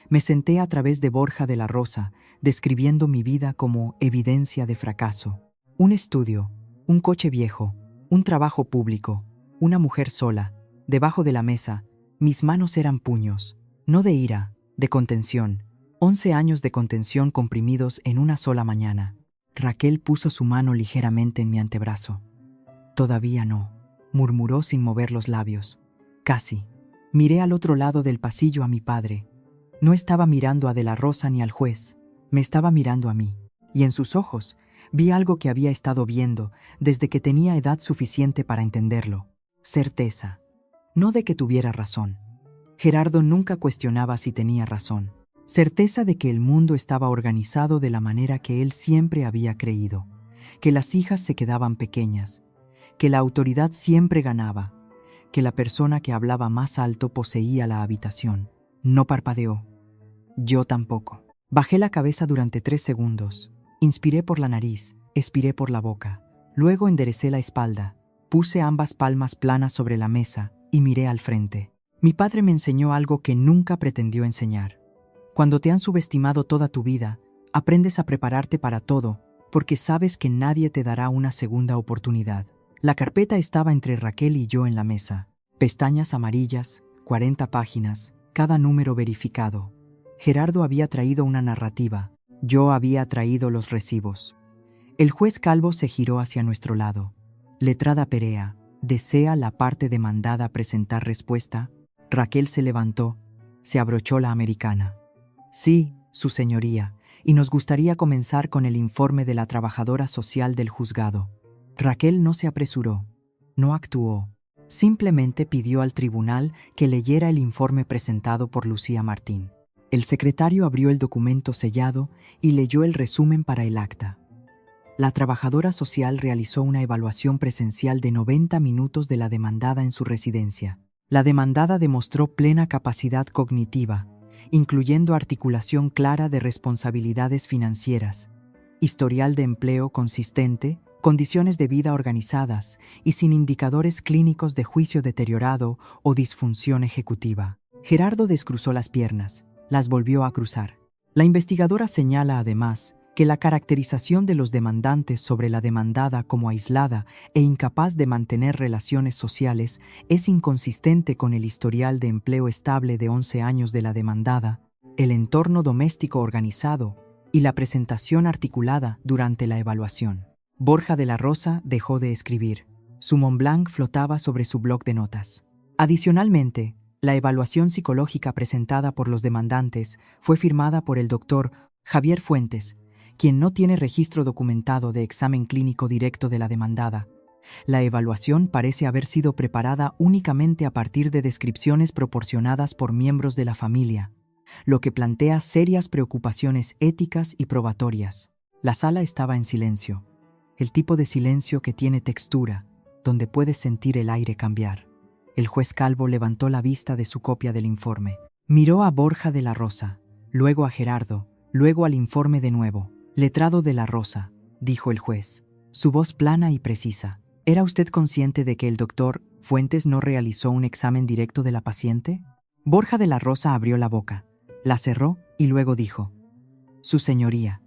Me senté a través de Borja de la Rosa, describiendo mi vida como evidencia de fracaso. Un estudio, un coche viejo, un trabajo público, una mujer sola, debajo de la mesa, mis manos eran puños, no de ira, de contención, 11 años de contención comprimidos en una sola mañana. Raquel puso su mano ligeramente en mi antebrazo. Todavía no, murmuró sin mover los labios. Casi. Miré al otro lado del pasillo a mi padre. No estaba mirando a De la Rosa ni al juez, me estaba mirando a mí. Y en sus ojos vi algo que había estado viendo desde que tenía edad suficiente para entenderlo. Certeza. No de que tuviera razón. Gerardo nunca cuestionaba si tenía razón. Certeza de que el mundo estaba organizado de la manera que él siempre había creído, que las hijas se quedaban pequeñas, que la autoridad siempre ganaba, que la persona que hablaba más alto poseía la habitación. No parpadeó. Yo tampoco. Bajé la cabeza durante 3 segundos. Inspiré por la nariz, expiré por la boca. Luego enderecé la espalda, puse ambas palmas planas sobre la mesa y miré al frente. Mi padre me enseñó algo que nunca pretendió enseñar. Cuando te han subestimado toda tu vida, aprendes a prepararte para todo, porque sabes que nadie te dará una segunda oportunidad. La carpeta estaba entre Raquel y yo en la mesa. Pestañas amarillas, 40 páginas, cada número verificado. Gerardo había traído una narrativa, yo había traído los recibos. El juez Calvo se giró hacia nuestro lado. Letrada Perea, ¿desea la parte demandada presentar respuesta? Raquel se levantó, se abrochó la americana. Sí, su señoría, y nos gustaría comenzar con el informe de la trabajadora social del juzgado. Raquel no se apresuró, no actuó, simplemente pidió al tribunal que leyera el informe presentado por Lucía Martín. El secretario abrió el documento sellado y leyó el resumen para el acta. La trabajadora social realizó una evaluación presencial de 90 minutos de la demandada en su residencia. La demandada demostró plena capacidad cognitiva, incluyendo articulación clara de responsabilidades financieras, historial de empleo consistente, condiciones de vida organizadas y sin indicadores clínicos de juicio deteriorado o disfunción ejecutiva. Gerardo descruzó las piernas, las volvió a cruzar. La investigadora señala además que la caracterización de los demandantes sobre la demandada como aislada e incapaz de mantener relaciones sociales es inconsistente con el historial de empleo estable de 11 años de la demandada, el entorno doméstico organizado y la presentación articulada durante la evaluación. Borja de la Rosa dejó de escribir. Su Mont Blanc flotaba sobre su bloc de notas. Adicionalmente, la evaluación psicológica presentada por los demandantes fue firmada por el doctor Javier Fuentes, quien no tiene registro documentado de examen clínico directo de la demandada. La evaluación parece haber sido preparada únicamente a partir de descripciones proporcionadas por miembros de la familia, lo que plantea serias preocupaciones éticas y probatorias. La sala estaba en silencio, el tipo de silencio que tiene textura, donde puedes sentir el aire cambiar. El juez Calvo levantó la vista de su copia del informe. Miró a Borja de la Rosa, luego a Gerardo, luego al informe de nuevo. Letrado de la Rosa, dijo el juez, su voz plana y precisa. ¿Era usted consciente de que el doctor Fuentes no realizó un examen directo de la paciente? Borja de la Rosa abrió la boca, la cerró y luego dijo: Su señoría,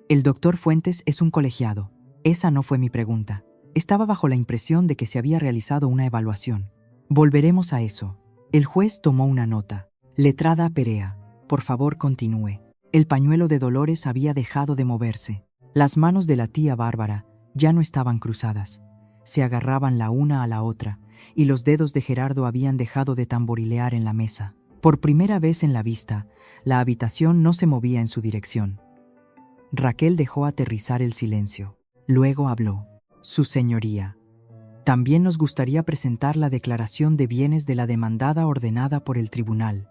el doctor Fuentes es un colegiado. Esa no fue mi pregunta. Estaba bajo la impresión de que se había realizado una evaluación. Volveremos a eso. El juez tomó una nota. Letrada Perea, por favor continúe. El pañuelo de Dolores había dejado de moverse. Las manos de la tía Bárbara ya no estaban cruzadas. Se agarraban la una a la otra, y los dedos de Gerardo habían dejado de tamborilear en la mesa. Por primera vez en la vista, la habitación no se movía en su dirección. Raquel dejó aterrizar el silencio. Luego habló. Su señoría, también nos gustaría presentar la declaración de bienes de la demandada ordenada por el tribunal,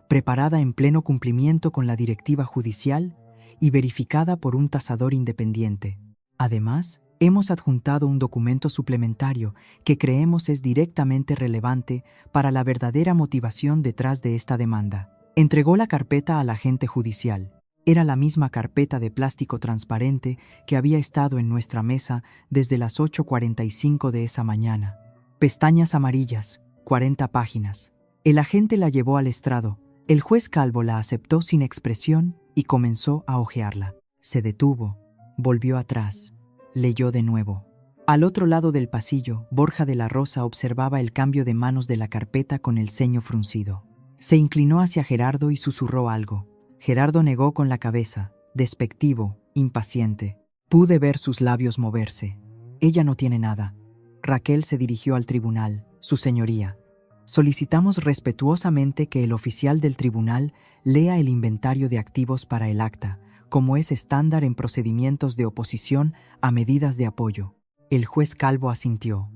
preparada en pleno cumplimiento con la directiva judicial y verificada por un tasador independiente. Además, hemos adjuntado un documento suplementario que creemos es directamente relevante para la verdadera motivación detrás de esta demanda. Entregó la carpeta al agente judicial. Era la misma carpeta de plástico transparente que había estado en nuestra mesa desde las 8:45 de esa mañana. Pestañas amarillas, 40 páginas. El agente la llevó al estrado. El juez Calvo la aceptó sin expresión y comenzó a hojearla. Se detuvo, volvió atrás, leyó de nuevo. Al otro lado del pasillo, Borja de la Rosa observaba el cambio de manos de la carpeta con el ceño fruncido. Se inclinó hacia Gerardo y susurró algo. Gerardo negó con la cabeza, despectivo, impaciente. Pude ver sus labios moverse. Ella no tiene nada. Raquel se dirigió al tribunal. Su señoría. Solicitamos respetuosamente que el oficial del tribunal lea el inventario de activos para el acta, como es estándar en procedimientos de oposición a medidas de apoyo. El juez Calvo asintió.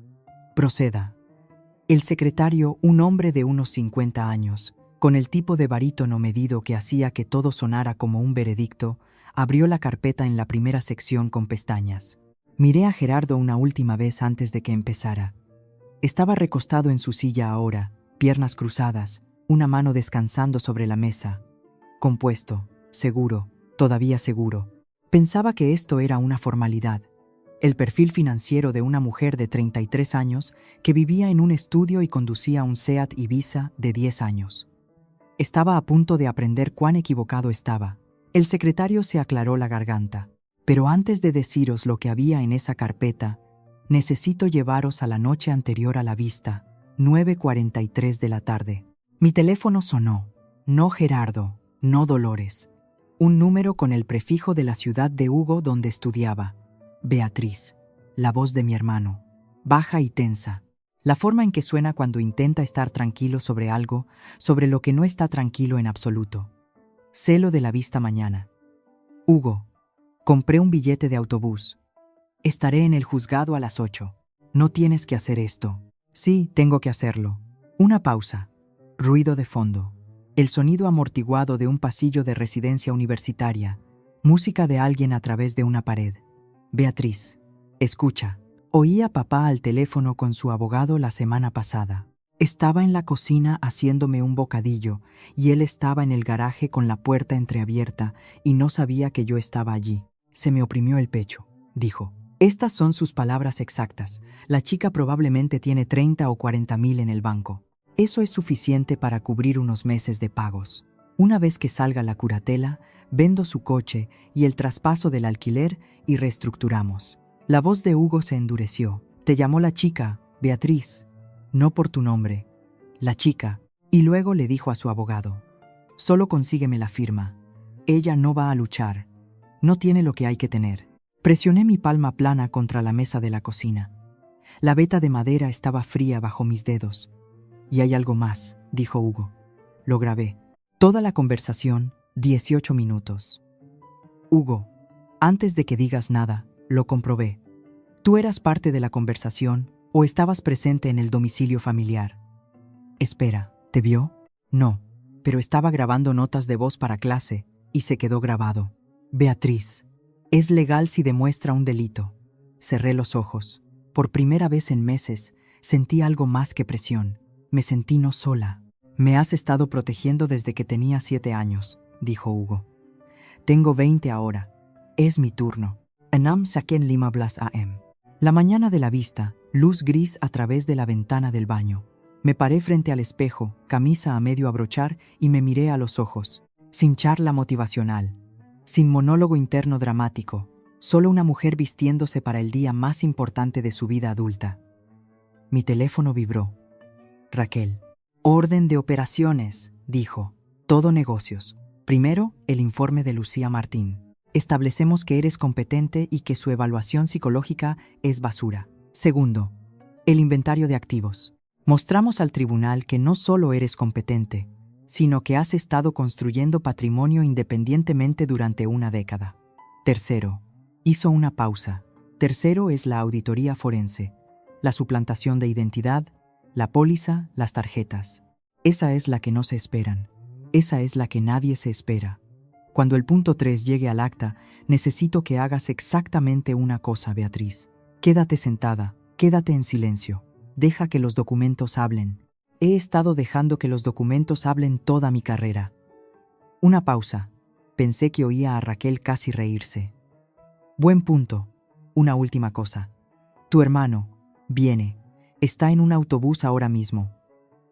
Proceda. El secretario, un hombre de unos 50 años, con el tipo de barítono medido que hacía que todo sonara como un veredicto, abrió la carpeta en la primera sección con pestañas. Miré a Gerardo una última vez antes de que empezara. Estaba recostado en su silla ahora, piernas cruzadas, una mano descansando sobre la mesa. Compuesto, seguro, todavía seguro. Pensaba que esto era una formalidad. El perfil financiero de una mujer de 33 años que vivía en un estudio y conducía un Seat Ibiza de 10 años. Estaba a punto de aprender cuán equivocado estaba. El secretario se aclaró la garganta. Pero antes de deciros lo que había en esa carpeta, necesito llevaros a la noche anterior a la vista, 9:43 de la tarde. Mi teléfono sonó. No Gerardo, no Dolores. Un número con el prefijo de la ciudad de Hugo donde estudiaba. Beatriz, la voz de mi hermano, baja y tensa, la forma en que suena cuando intenta estar tranquilo sobre algo, sobre lo que no está tranquilo en absoluto. Celo de la vista mañana. Hugo, compré un billete de autobús. Estaré en el juzgado a las 8. No tienes que hacer esto. Sí, tengo que hacerlo. Una pausa. Ruido de fondo. El sonido amortiguado de un pasillo de residencia universitaria. Música de alguien a través de una pared. Beatriz, escucha. Oí a papá al teléfono con su abogado la semana pasada. Estaba en la cocina haciéndome un bocadillo y él estaba en el garaje con la puerta entreabierta y no sabía que yo estaba allí. Se me oprimió el pecho, dijo. Estas son sus palabras exactas. La chica probablemente tiene 30 o 40 mil en el banco. Eso es suficiente para cubrir unos meses de pagos. Una vez que salga la curatela, vendo su coche y el traspaso del alquiler y reestructuramos. La voz de Hugo se endureció. Te llamó la chica, Beatriz. No por tu nombre. La chica. Y luego le dijo a su abogado. Solo consígueme la firma. Ella no va a luchar. No tiene lo que hay que tener. Presioné mi palma plana contra la mesa de la cocina. La veta de madera estaba fría bajo mis dedos. Y hay algo más, dijo Hugo. Lo grabé. Toda la conversación, 18 minutos. Hugo, antes de que digas nada, lo comprobé. ¿Tú eras parte de la conversación o estabas presente en el domicilio familiar? Espera, ¿te vio? No, pero estaba grabando notas de voz para clase y se quedó grabado. Beatriz, es legal si demuestra un delito. Cerré los ojos. Por primera vez en meses, sentí algo más que presión. Me sentí no sola. Me has estado protegiendo desde que tenía 7 años, dijo Hugo. Tengo 20 ahora. Es mi turno. Enam Saken Lima Blas AM. La mañana de la vista, luz gris a través de la ventana del baño. Me paré frente al espejo, camisa a medio abrochar y me miré a los ojos. Sin charla motivacional. Sin monólogo interno dramático. Solo una mujer vistiéndose para el día más importante de su vida adulta. Mi teléfono vibró. Raquel. Orden de operaciones, dijo. Todo negocios. Primero, el informe de Lucía Martín. Establecemos que eres competente y que su evaluación psicológica es basura. Segundo, el inventario de activos. Mostramos al tribunal que no solo eres competente, sino que has estado construyendo patrimonio independientemente durante una década. Tercero, hizo una pausa. Tercero es la auditoría forense, la suplantación de identidad, la póliza, las tarjetas. Esa es la que no se esperan. Esa es la que nadie se espera. Cuando el punto 3 llegue al acta, necesito que hagas exactamente una cosa, Beatriz. Quédate sentada, quédate en silencio. Deja que los documentos hablen. He estado dejando que los documentos hablen toda mi carrera. Una pausa. Pensé que oía a Raquel casi reírse. Buen punto. Una última cosa. Tu hermano viene. Está en un autobús ahora mismo.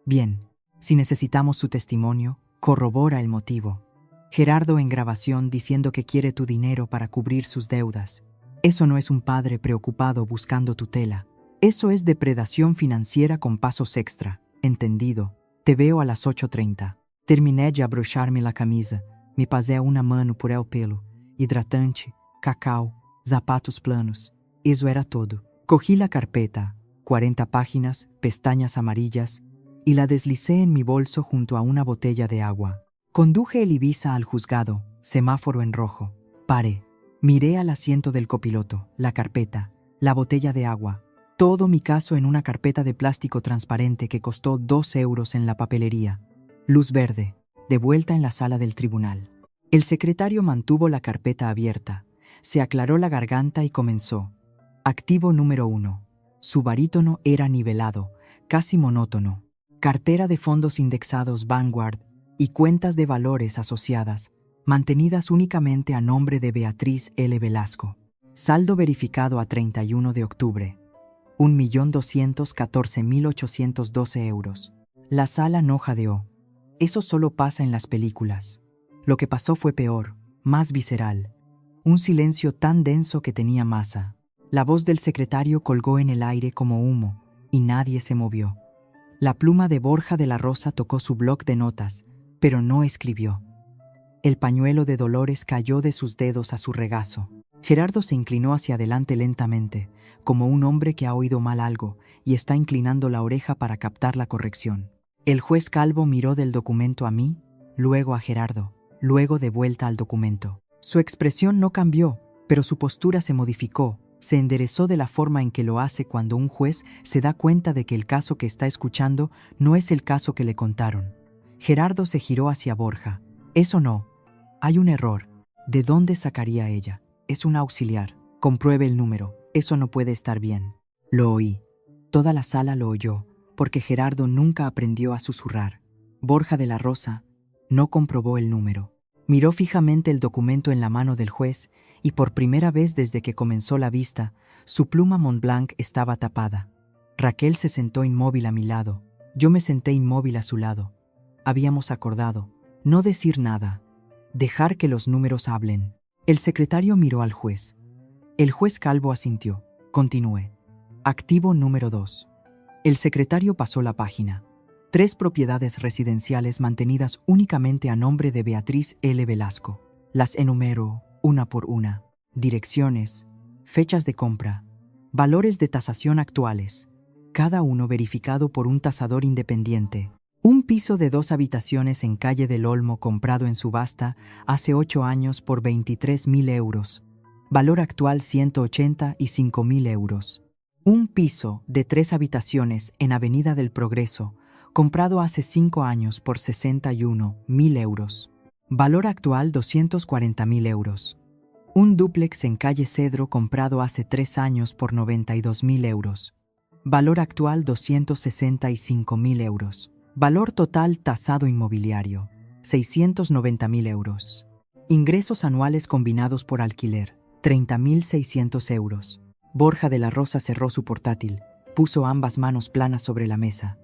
Bien. Si necesitamos su testimonio, corrobora el motivo. Gerardo en grabación diciendo que quiere tu dinero para cubrir sus deudas. Eso no es un padre preocupado buscando tutela. Eso es depredación financiera con pasos extra. Entendido. Te veo a las 8:30. Terminé de abrocharme la camisa. Me pasé una mano por el pelo. Hidratante, cacao, zapatos planos. Eso era todo. Cogí la carpeta, 40 páginas, pestañas amarillas, y la deslicé en mi bolso junto a una botella de agua. Conduje el Ibiza al juzgado, semáforo en rojo. Paré. Miré al asiento del copiloto, la carpeta, la botella de agua. Todo mi caso en una carpeta de plástico transparente que costó 2 euros en la papelería. Luz verde. De vuelta en la sala del tribunal. El secretario mantuvo la carpeta abierta. Se aclaró la garganta y comenzó. Activo número 1. Su barítono era nivelado, casi monótono. Cartera de fondos indexados Vanguard y cuentas de valores asociadas, mantenidas únicamente a nombre de Beatriz L. Velasco. Saldo verificado a 31 de octubre. 1.214.812 euros. La sala no jadeó. Eso solo pasa en las películas. Lo que pasó fue peor, más visceral. Un silencio tan denso que tenía masa. La voz del secretario colgó en el aire como humo, y nadie se movió. La pluma de Borja de la Rosa tocó su bloc de notas, pero no escribió. El pañuelo de Dolores cayó de sus dedos a su regazo. Gerardo se inclinó hacia adelante lentamente, como un hombre que ha oído mal algo y está inclinando la oreja para captar la corrección. El juez Calvo miró del documento a mí, luego a Gerardo, luego de vuelta al documento. Su expresión no cambió, pero su postura se modificó, se enderezó de la forma en que lo hace cuando un juez se da cuenta de que el caso que está escuchando no es el caso que le contaron. Gerardo se giró hacia Borja. Eso no. Hay un error. ¿De dónde sacaría ella? Es un auxiliar. Compruebe el número. Eso no puede estar bien. Lo oí. Toda la sala lo oyó, porque Gerardo nunca aprendió a susurrar. Borja de la Rosa no comprobó el número. Miró fijamente el documento en la mano del juez y por primera vez desde que comenzó la vista, su pluma Montblanc estaba tapada. Raquel se sentó inmóvil a mi lado. Yo me senté inmóvil a su lado. Habíamos acordado no decir nada, dejar que los números hablen. El secretario miró al juez. El juez Calvo asintió. Continué. Activo número 2. El secretario pasó la página. 3 propiedades residenciales mantenidas únicamente a nombre de Beatriz L. Velasco. Las enumero una por una. Direcciones, fechas de compra, valores de tasación actuales, cada uno verificado por un tasador independiente. Un piso de 2 habitaciones en Calle del Olmo comprado en subasta hace 8 años por 23.000 euros. Valor actual 185.000 euros. Un piso de 3 habitaciones en Avenida del Progreso, comprado hace 5 años por 61.000 euros. Valor actual 240.000 euros. Un dúplex en Calle Cedro comprado hace 3 años por 92.000 euros. Valor actual 265.000 euros. Valor total tasado inmobiliario 690.000 euros. Ingresos anuales combinados por alquiler 30.600 euros. Borja de la Rosa cerró su portátil, puso ambas manos planas sobre la mesa.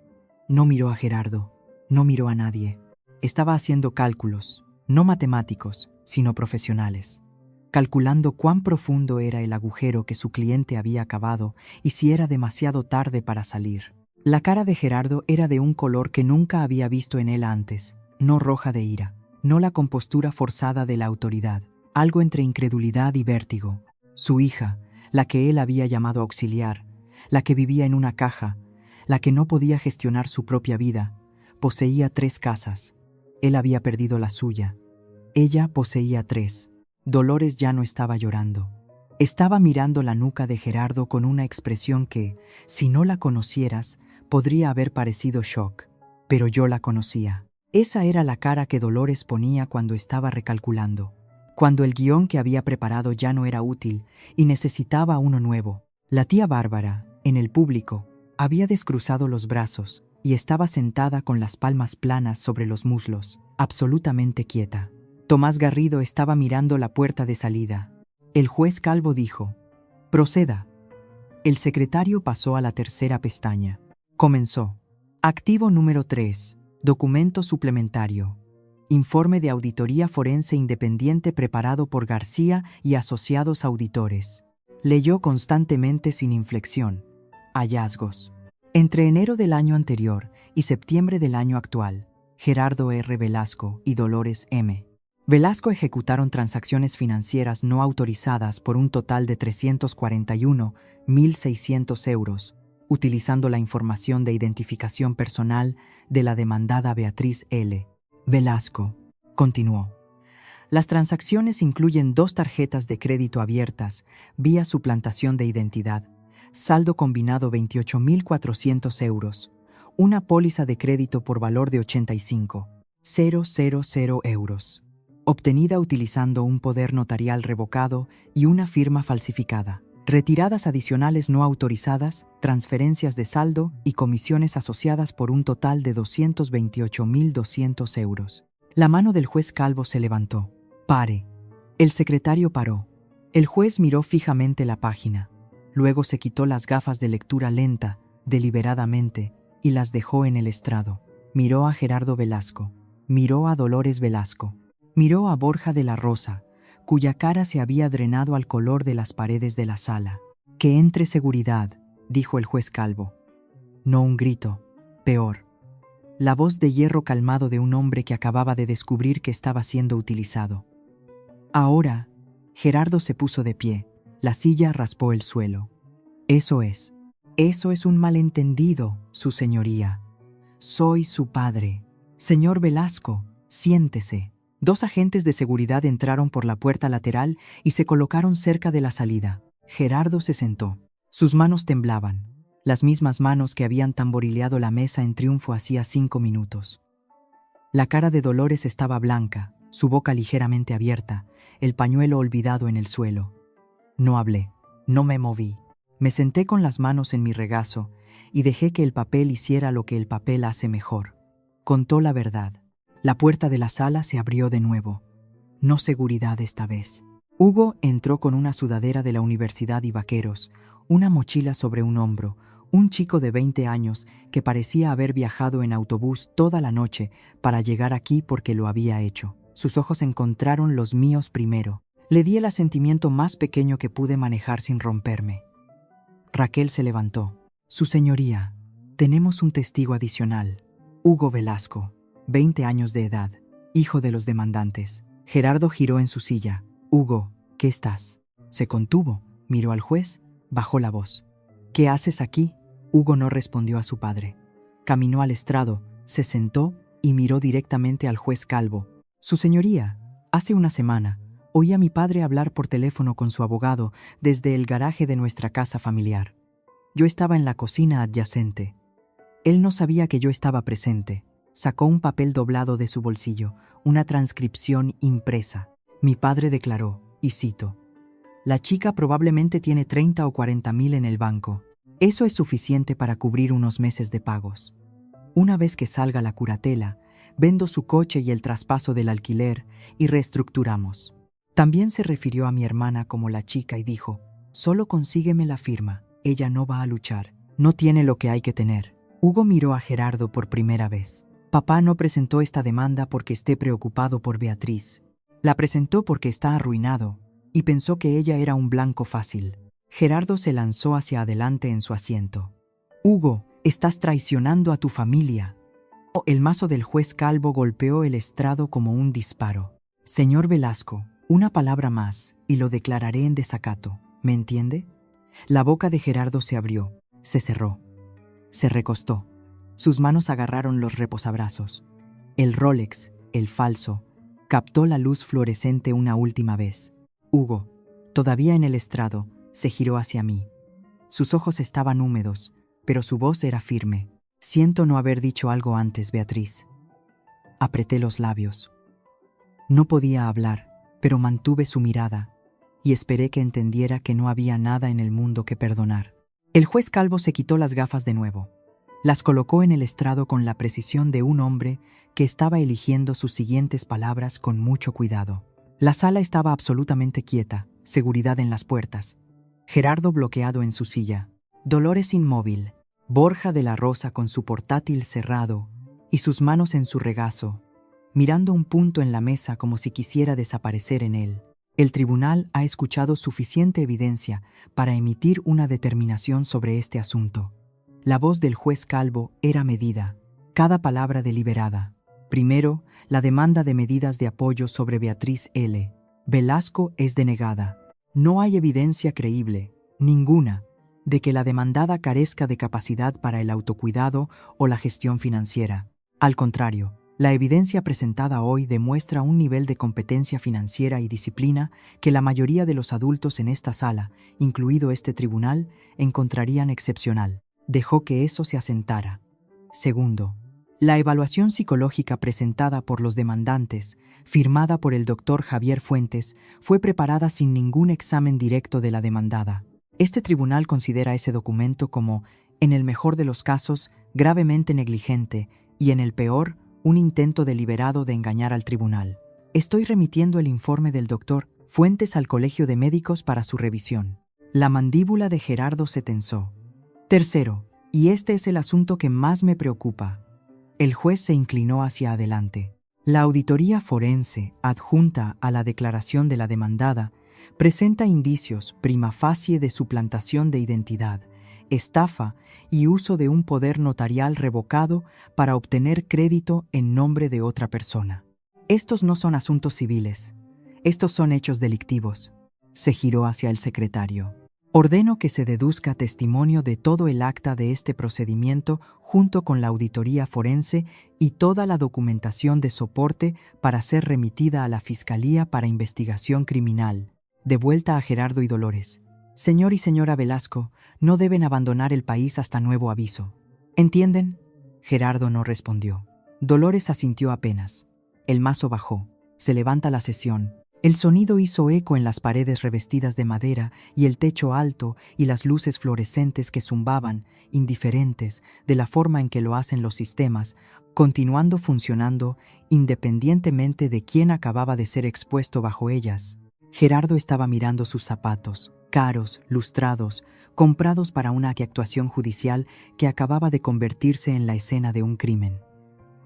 No miró a Gerardo, no miró a nadie. Estaba haciendo cálculos, no matemáticos, sino profesionales. Calculando cuán profundo era el agujero que su cliente había cavado y si era demasiado tarde para salir. La cara de Gerardo era de un color que nunca había visto en él antes, no roja de ira, no la compostura forzada de la autoridad, algo entre incredulidad y vértigo. Su hija, la que él había llamado auxiliar, la que vivía en una caja, la que no podía gestionar su propia vida, poseía 3 casas. Él había perdido la suya. Ella poseía 3. Dolores ya no estaba llorando. Estaba mirando la nuca de Gerardo con una expresión que, si no la conocieras, podría haber parecido shock. Pero yo la conocía. Esa era la cara que Dolores ponía cuando estaba recalculando. Cuando el guión que había preparado ya no era útil y necesitaba uno nuevo. La tía Bárbara, en el público, había descruzado los brazos y estaba sentada con las palmas planas sobre los muslos, absolutamente quieta. Tomás Garrido estaba mirando la puerta de salida. El juez Calvo dijo: «Proceda». El secretario pasó a la tercera pestaña. Comenzó. Activo número 3. Documento suplementario. Informe de auditoría forense independiente preparado por García y asociados auditores. Leyó constantemente sin inflexión. Hallazgos. Entre enero del año anterior y septiembre del año actual, Gerardo R. Velasco y Dolores M. Velasco ejecutaron transacciones financieras no autorizadas por un total de 341.600 euros, utilizando la información de identificación personal de la demandada Beatriz L. Velasco. Continuó. Las transacciones incluyen 2 tarjetas de crédito abiertas vía suplantación de identidad, saldo combinado 28.400 euros, una póliza de crédito por valor de 85.000 euros, obtenida utilizando un poder notarial revocado y una firma falsificada, retiradas adicionales no autorizadas, transferencias de saldo y comisiones asociadas por un total de 228.200 euros. La mano del juez Calvo se levantó. «Pare». El secretario paró. El juez miró fijamente la página. Luego se quitó las gafas de lectura lenta, deliberadamente, y las dejó en el estrado. Miró a Gerardo Velasco. Miró a Dolores Velasco. Miró a Borja de la Rosa, cuya cara se había drenado al color de las paredes de la sala. «Que entre seguridad», dijo el juez Calvo. No un grito. Peor. La voz de hierro calmado de un hombre que acababa de descubrir que estaba siendo utilizado. Ahora, Gerardo se puso de pie. La silla raspó el suelo. Eso es un malentendido, su señoría. Soy su padre. Señor Velasco, siéntese. 2 agentes de seguridad entraron por la puerta lateral y se colocaron cerca de la salida. Gerardo se sentó. Sus manos temblaban, las mismas manos que habían tamborileado la mesa en triunfo hacía 5 minutos. La cara de Dolores estaba blanca, su boca ligeramente abierta, el pañuelo olvidado en el suelo. No hablé, no me moví. Me senté con las manos en mi regazo y dejé que el papel hiciera lo que el papel hace mejor. Contó la verdad. La puerta de la sala se abrió de nuevo. No seguridad esta vez. Hugo entró con una sudadera de la universidad y vaqueros, una mochila sobre un hombro, un chico de 20 años que parecía haber viajado en autobús toda la noche para llegar aquí porque lo había hecho. Sus ojos encontraron los míos primero. Le di el asentimiento más pequeño que pude manejar sin romperme. Raquel se levantó. «Su señoría, tenemos un testigo adicional. Hugo Velasco, 20 años de edad, hijo de los demandantes». Gerardo giró en su silla. «Hugo, ¿qué estás?» Se contuvo, miró al juez, bajó la voz. «¿Qué haces aquí?» Hugo no respondió a su padre. Caminó al estrado, se sentó y miró directamente al juez Calvo. «Su señoría, hace una semana oí a mi padre hablar por teléfono con su abogado desde el garaje de nuestra casa familiar. Yo estaba en la cocina adyacente. Él no sabía que yo estaba presente. Sacó un papel doblado de su bolsillo, una transcripción impresa. Mi padre declaró, y cito: «La chica probablemente tiene 30 o 40.000 en el banco. Eso es suficiente para cubrir unos meses de pagos. Una vez que salga la curatela, vendo su coche y el traspaso del alquiler y reestructuramos». También se refirió a mi hermana como la chica y dijo: «Solo consígueme la firma, ella no va a luchar, no tiene lo que hay que tener». Hugo miró a Gerardo por primera vez. «Papá no presentó esta demanda porque esté preocupado por Beatriz. La presentó porque está arruinado y pensó que ella era un blanco fácil». Gerardo se lanzó hacia adelante en su asiento. «Hugo, estás traicionando a tu familia». El mazo del juez Calvo golpeó el estrado como un disparo. «Señor Velasco, una palabra más y lo declararé en desacato, ¿me entiende?». La boca de Gerardo se abrió, se cerró, se recostó. Sus manos agarraron los reposabrazos. El Rolex, el falso, captó la luz fluorescente una última vez. Hugo, todavía en el estrado, se giró hacia mí. Sus ojos estaban húmedos, pero su voz era firme. «Siento no haber dicho algo antes, Beatriz». Apreté los labios. No podía hablar, pero mantuve su mirada y esperé que entendiera que no había nada en el mundo que perdonar. El juez Calvo se quitó las gafas de nuevo. Las colocó en el estrado con la precisión de un hombre que estaba eligiendo sus siguientes palabras con mucho cuidado. La sala estaba absolutamente quieta, seguridad en las puertas. Gerardo bloqueado en su silla, Dolores inmóvil, Borja de la Rosa con su portátil cerrado y sus manos en su regazo, mirando un punto en la mesa como si quisiera desaparecer en él. El tribunal ha escuchado suficiente evidencia para emitir una determinación sobre este asunto. La voz del juez Calvo era medida, cada palabra deliberada. Primero, la demanda de medidas de apoyo sobre Beatriz L. Velasco es denegada. No hay evidencia creíble, ninguna, de que la demandada carezca de capacidad para el autocuidado o la gestión financiera. Al contrario, la evidencia presentada hoy demuestra un nivel de competencia financiera y disciplina que la mayoría de los adultos en esta sala, incluido este tribunal, encontrarían excepcional. Dejó que eso se asentara. Segundo, la evaluación psicológica presentada por los demandantes, firmada por el doctor Javier Fuentes, fue preparada sin ningún examen directo de la demandada. Este tribunal considera ese documento como, en el mejor de los casos, gravemente negligente y en el peor, un intento deliberado de engañar al tribunal. Estoy remitiendo el informe del doctor Fuentes al Colegio de Médicos para su revisión. La mandíbula de Gerardo se tensó. Tercero, y este es el asunto que más me preocupa. El juez se inclinó hacia adelante. La auditoría forense, adjunta a la declaración de la demandada, presenta indicios prima facie de suplantación de identidad, estafa y uso de un poder notarial revocado para obtener crédito en nombre de otra persona. Estos no son asuntos civiles, estos son hechos delictivos. Se giró hacia el secretario. Ordeno que se deduzca testimonio de todo el acta de este procedimiento junto con la auditoría forense y toda la documentación de soporte para ser remitida a la Fiscalía para investigación criminal. De vuelta a Gerardo y Dolores. Señor y señora Velasco, no deben abandonar el país hasta nuevo aviso. ¿Entienden? Gerardo no respondió. Dolores asintió apenas. El mazo bajó. Se levanta la sesión. El sonido hizo eco en las paredes revestidas de madera y el techo alto y las luces fluorescentes que zumbaban, indiferentes, de la forma en que lo hacen los sistemas, continuando funcionando independientemente de quién acababa de ser expuesto bajo ellas. Gerardo estaba mirando sus zapatos, caros, lustrados, comprados para una actuación judicial que acababa de convertirse en la escena de un crimen.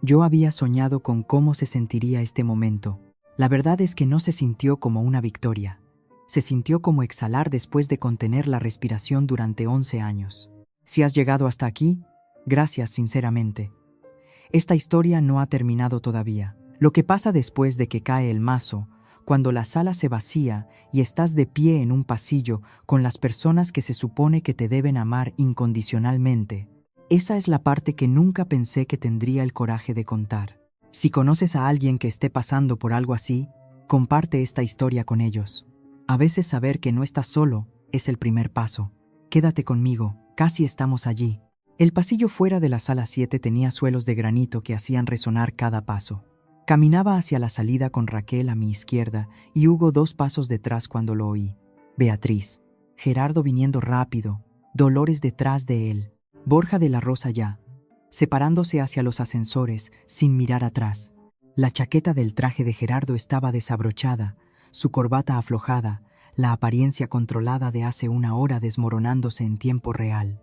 Yo había soñado con cómo se sentiría este momento. La verdad es que no se sintió como una victoria. Se sintió como exhalar después de contener la respiración durante 11 años. Si has llegado hasta aquí, gracias sinceramente. Esta historia no ha terminado todavía. Lo que pasa después de que cae el mazo, cuando la sala se vacía y estás de pie en un pasillo con las personas que se supone que te deben amar incondicionalmente, esa es la parte que nunca pensé que tendría el coraje de contar. Si conoces a alguien que esté pasando por algo así, comparte esta historia con ellos. A veces saber que no estás solo es el primer paso. Quédate conmigo, casi estamos allí. El pasillo fuera de la sala 7 tenía suelos de granito que hacían resonar cada paso. Caminaba hacia la salida con Raquel a mi izquierda y Hugo 2 pasos detrás cuando lo oí. Beatriz, Gerardo viniendo rápido, Dolores detrás de él, Borja de la Rosa ya, separándose hacia los ascensores sin mirar atrás. La chaqueta del traje de Gerardo estaba desabrochada, su corbata aflojada, la apariencia controlada de hace una hora desmoronándose en tiempo real.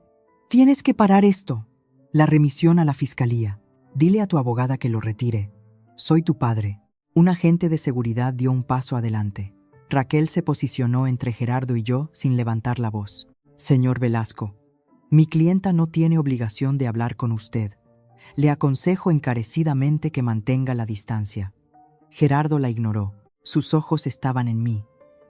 «Tienes que parar esto. La remisión a la fiscalía. Dile a tu abogada que lo retire. Soy tu padre». Un agente de seguridad dio un paso adelante. Raquel se posicionó entre Gerardo y yo sin levantar la voz. «Señor Velasco, mi clienta no tiene obligación de hablar con usted. Le aconsejo encarecidamente que mantenga la distancia». Gerardo la ignoró. Sus ojos estaban en mí.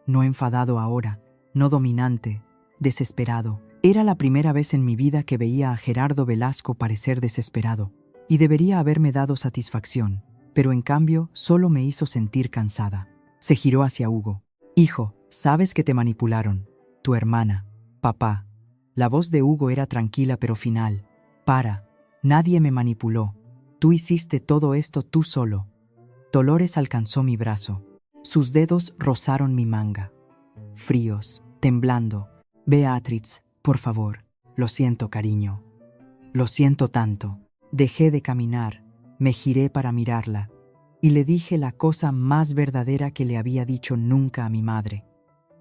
No enfadado ahora, no dominante, desesperado. Era la primera vez en mi vida que veía a Gerardo Velasco parecer desesperado, y debería haberme dado satisfacción, pero en cambio solo me hizo sentir cansada. Se giró hacia Hugo. «Hijo, sabes que te manipularon. Tu hermana, papá». La voz de Hugo era tranquila pero final. «Para. Nadie me manipuló. Tú hiciste todo esto tú solo». Dolores alcanzó mi brazo. Sus dedos rozaron mi manga. Fríos, temblando. «Beatriz, por favor». «Lo siento, cariño. Lo siento tanto». Dejé de caminar, me giré para mirarla, y le dije la cosa más verdadera que le había dicho nunca a mi madre.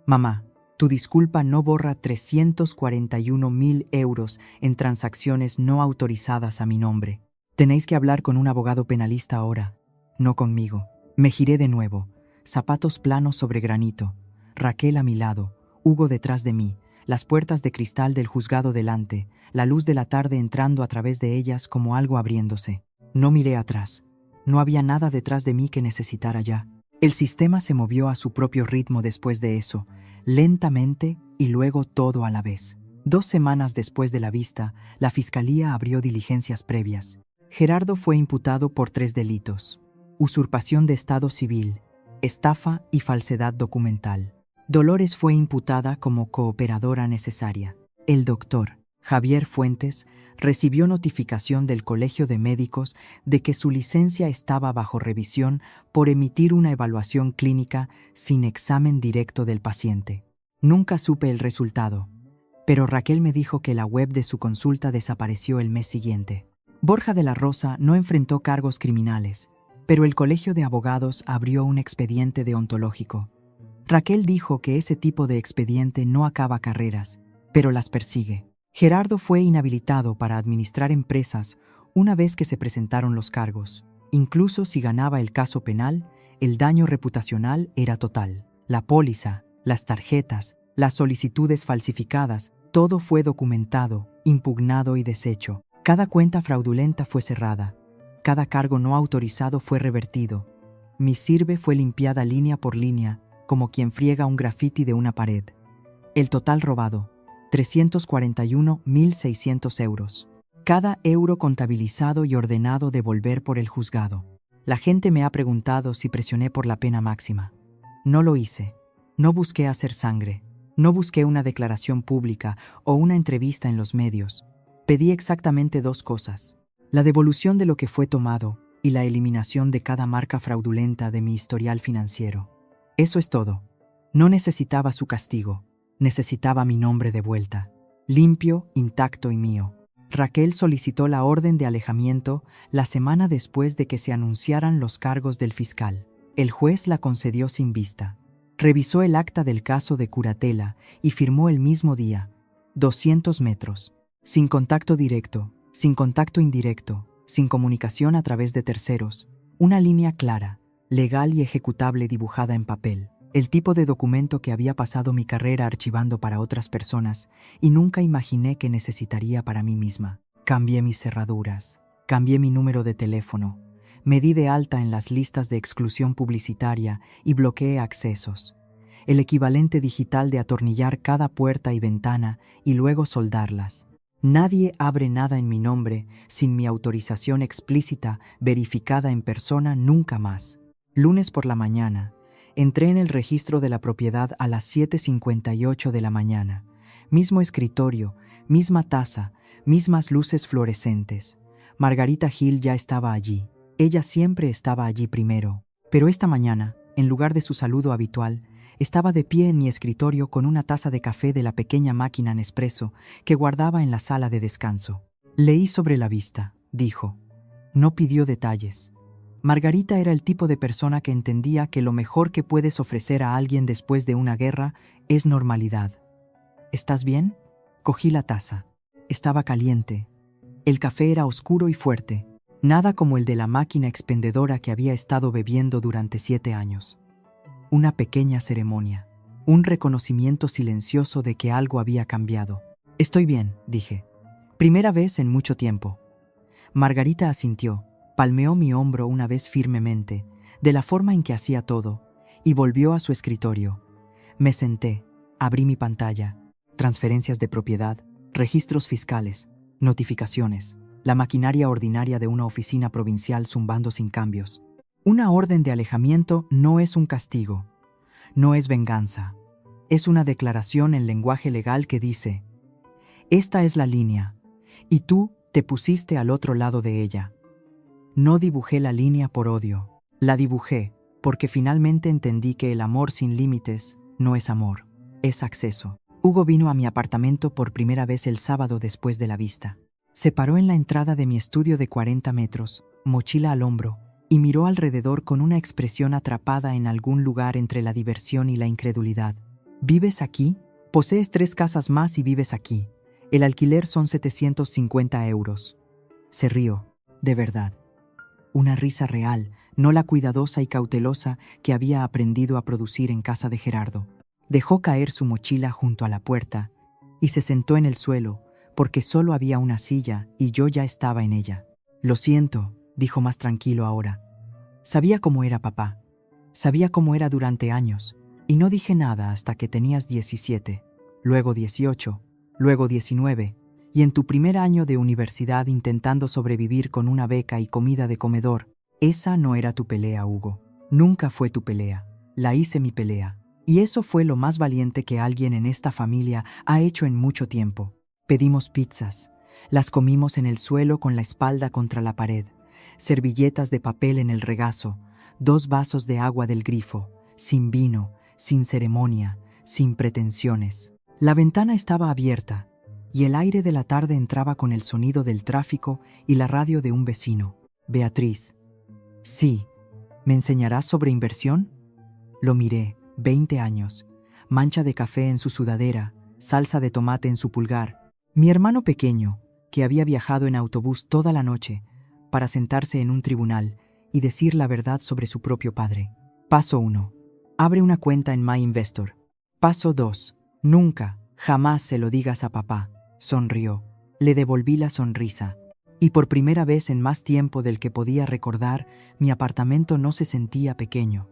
«Mamá, tu disculpa no borra 341.000 euros en transacciones no autorizadas a mi nombre. Tenéis que hablar con un abogado penalista ahora, no conmigo». Me giré de nuevo, zapatos planos sobre granito, Raquel a mi lado, Hugo detrás de mí, las puertas de cristal del juzgado delante, la luz de la tarde entrando a través de ellas como algo abriéndose. No miré atrás. No había nada detrás de mí que necesitara ya. El sistema se movió a su propio ritmo después de eso, lentamente y luego todo a la vez. 2 semanas después de la vista, la fiscalía abrió diligencias previas. Gerardo fue imputado por 3 delitos: usurpación de estado civil, estafa y falsedad documental. Dolores fue imputada como cooperadora necesaria. El doctor Javier Fuentes recibió notificación del Colegio de Médicos de que su licencia estaba bajo revisión por emitir una evaluación clínica sin examen directo del paciente. Nunca supe el resultado, pero Raquel me dijo que la web de su consulta desapareció el mes siguiente. Borja de la Rosa no enfrentó cargos criminales, pero el Colegio de Abogados abrió un expediente deontológico. Raquel dijo que ese tipo de expediente no acaba carreras, pero las persigue. Gerardo fue inhabilitado para administrar empresas una vez que se presentaron los cargos. Incluso si ganaba el caso penal, el daño reputacional era total. La póliza, las tarjetas, las solicitudes falsificadas, todo fue documentado, impugnado y deshecho. Cada cuenta fraudulenta fue cerrada. Cada cargo no autorizado fue revertido. Mi sirve fue limpiada línea por línea, como quien friega un grafiti de una pared. El total robado: 341.600 euros. Cada euro contabilizado y ordenado devolver por el juzgado. La gente me ha preguntado si presioné por la pena máxima. No lo hice. No busqué hacer sangre. No busqué una declaración pública o una entrevista en los medios. Pedí exactamente 2 cosas: la devolución de lo que fue tomado y la eliminación de cada marca fraudulenta de mi historial financiero. Eso es todo. No necesitaba su castigo. Necesitaba mi nombre de vuelta, limpio, intacto y mío. Raquel solicitó la orden de alejamiento la semana después de que se anunciaran los cargos del fiscal. El juez la concedió sin vista. Revisó el acta del caso de curatela y firmó el mismo día: 200 metros. Sin contacto directo, sin contacto indirecto, sin comunicación a través de terceros. Una línea clara, legal y ejecutable dibujada en papel. El tipo de documento que había pasado mi carrera archivando para otras personas y nunca imaginé que necesitaría para mí misma. Cambié mis cerraduras, cambié mi número de teléfono, me di de alta en las listas de exclusión publicitaria y bloqueé accesos. El equivalente digital de atornillar cada puerta y ventana y luego soldarlas. Nadie abre nada en mi nombre sin mi autorización explícita, verificada en persona, nunca más. Lunes por la mañana. Entré en el registro de la propiedad a las 7:58 de la mañana. Mismo escritorio, misma taza, mismas luces fluorescentes. Margarita Gil ya estaba allí. Ella siempre estaba allí primero. Pero esta mañana, en lugar de su saludo habitual, estaba de pie en mi escritorio con una taza de café de la pequeña máquina Nespresso que guardaba en la sala de descanso. Leí sobre la vista, dijo. No pidió detalles. Margarita era el tipo de persona que entendía que lo mejor que puedes ofrecer a alguien después de una guerra es normalidad. ¿Estás bien? Cogí la taza. Estaba caliente. El café era oscuro y fuerte, nada como el de la máquina expendedora que había estado bebiendo durante 7 años. Una pequeña ceremonia, un reconocimiento silencioso de que algo había cambiado. Estoy bien, dije. Primera vez en mucho tiempo. Margarita asintió. Palmeó mi hombro una vez firmemente, de la forma en que hacía todo, y volvió a su escritorio. Me senté, abrí mi pantalla, transferencias de propiedad, registros fiscales, notificaciones, la maquinaria ordinaria de una oficina provincial zumbando sin cambios. Una orden de alejamiento no es un castigo, no es venganza, es una declaración en lenguaje legal que dice: esta es la línea, y tú te pusiste al otro lado de ella. No dibujé la línea por odio, la dibujé porque finalmente entendí que el amor sin límites no es amor, es acceso. Hugo vino a mi apartamento por primera vez el sábado después de la vista. Se paró en la entrada de mi estudio de 40 metros, mochila al hombro, y miró alrededor con una expresión atrapada en algún lugar entre la diversión y la incredulidad. ¿Vives aquí? Posees 3 casas más y vives aquí. El alquiler son 750 euros. Se rió, de verdad. Una risa real, no la cuidadosa y cautelosa que había aprendido a producir en casa de Gerardo. Dejó caer su mochila junto a la puerta y se sentó en el suelo, porque solo había una silla y yo ya estaba en ella. Lo siento, dijo más tranquilo ahora. Sabía cómo era papá. Sabía cómo era durante años. Y no dije nada hasta que tenías 17, luego 18, luego 19, y en tu primer año de universidad intentando sobrevivir con una beca y comida de comedor. Esa no era tu pelea, Hugo. Nunca fue tu pelea. La hice mi pelea. Y eso fue lo más valiente que alguien en esta familia ha hecho en mucho tiempo. Pedimos pizzas. Las comimos en el suelo con la espalda contra la pared. Servilletas de papel en el regazo. 2 vasos de agua del grifo. Sin vino, sin ceremonia, sin pretensiones. La ventana estaba abierta y el aire de la tarde entraba con el sonido del tráfico y la radio de un vecino. Beatriz. Sí. ¿Me enseñarás sobre inversión? Lo miré, 20 años. Mancha de café en su sudadera, salsa de tomate en su pulgar. Mi hermano pequeño, que había viajado en autobús toda la noche para sentarse en un tribunal y decir la verdad sobre su propio padre. Paso 1. Abre una cuenta en MyInvestor. Paso 2. Nunca, jamás se lo digas a papá. Sonrió. Le devolví la sonrisa. Y por primera vez en más tiempo del que podía recordar, mi apartamento no se sentía pequeño.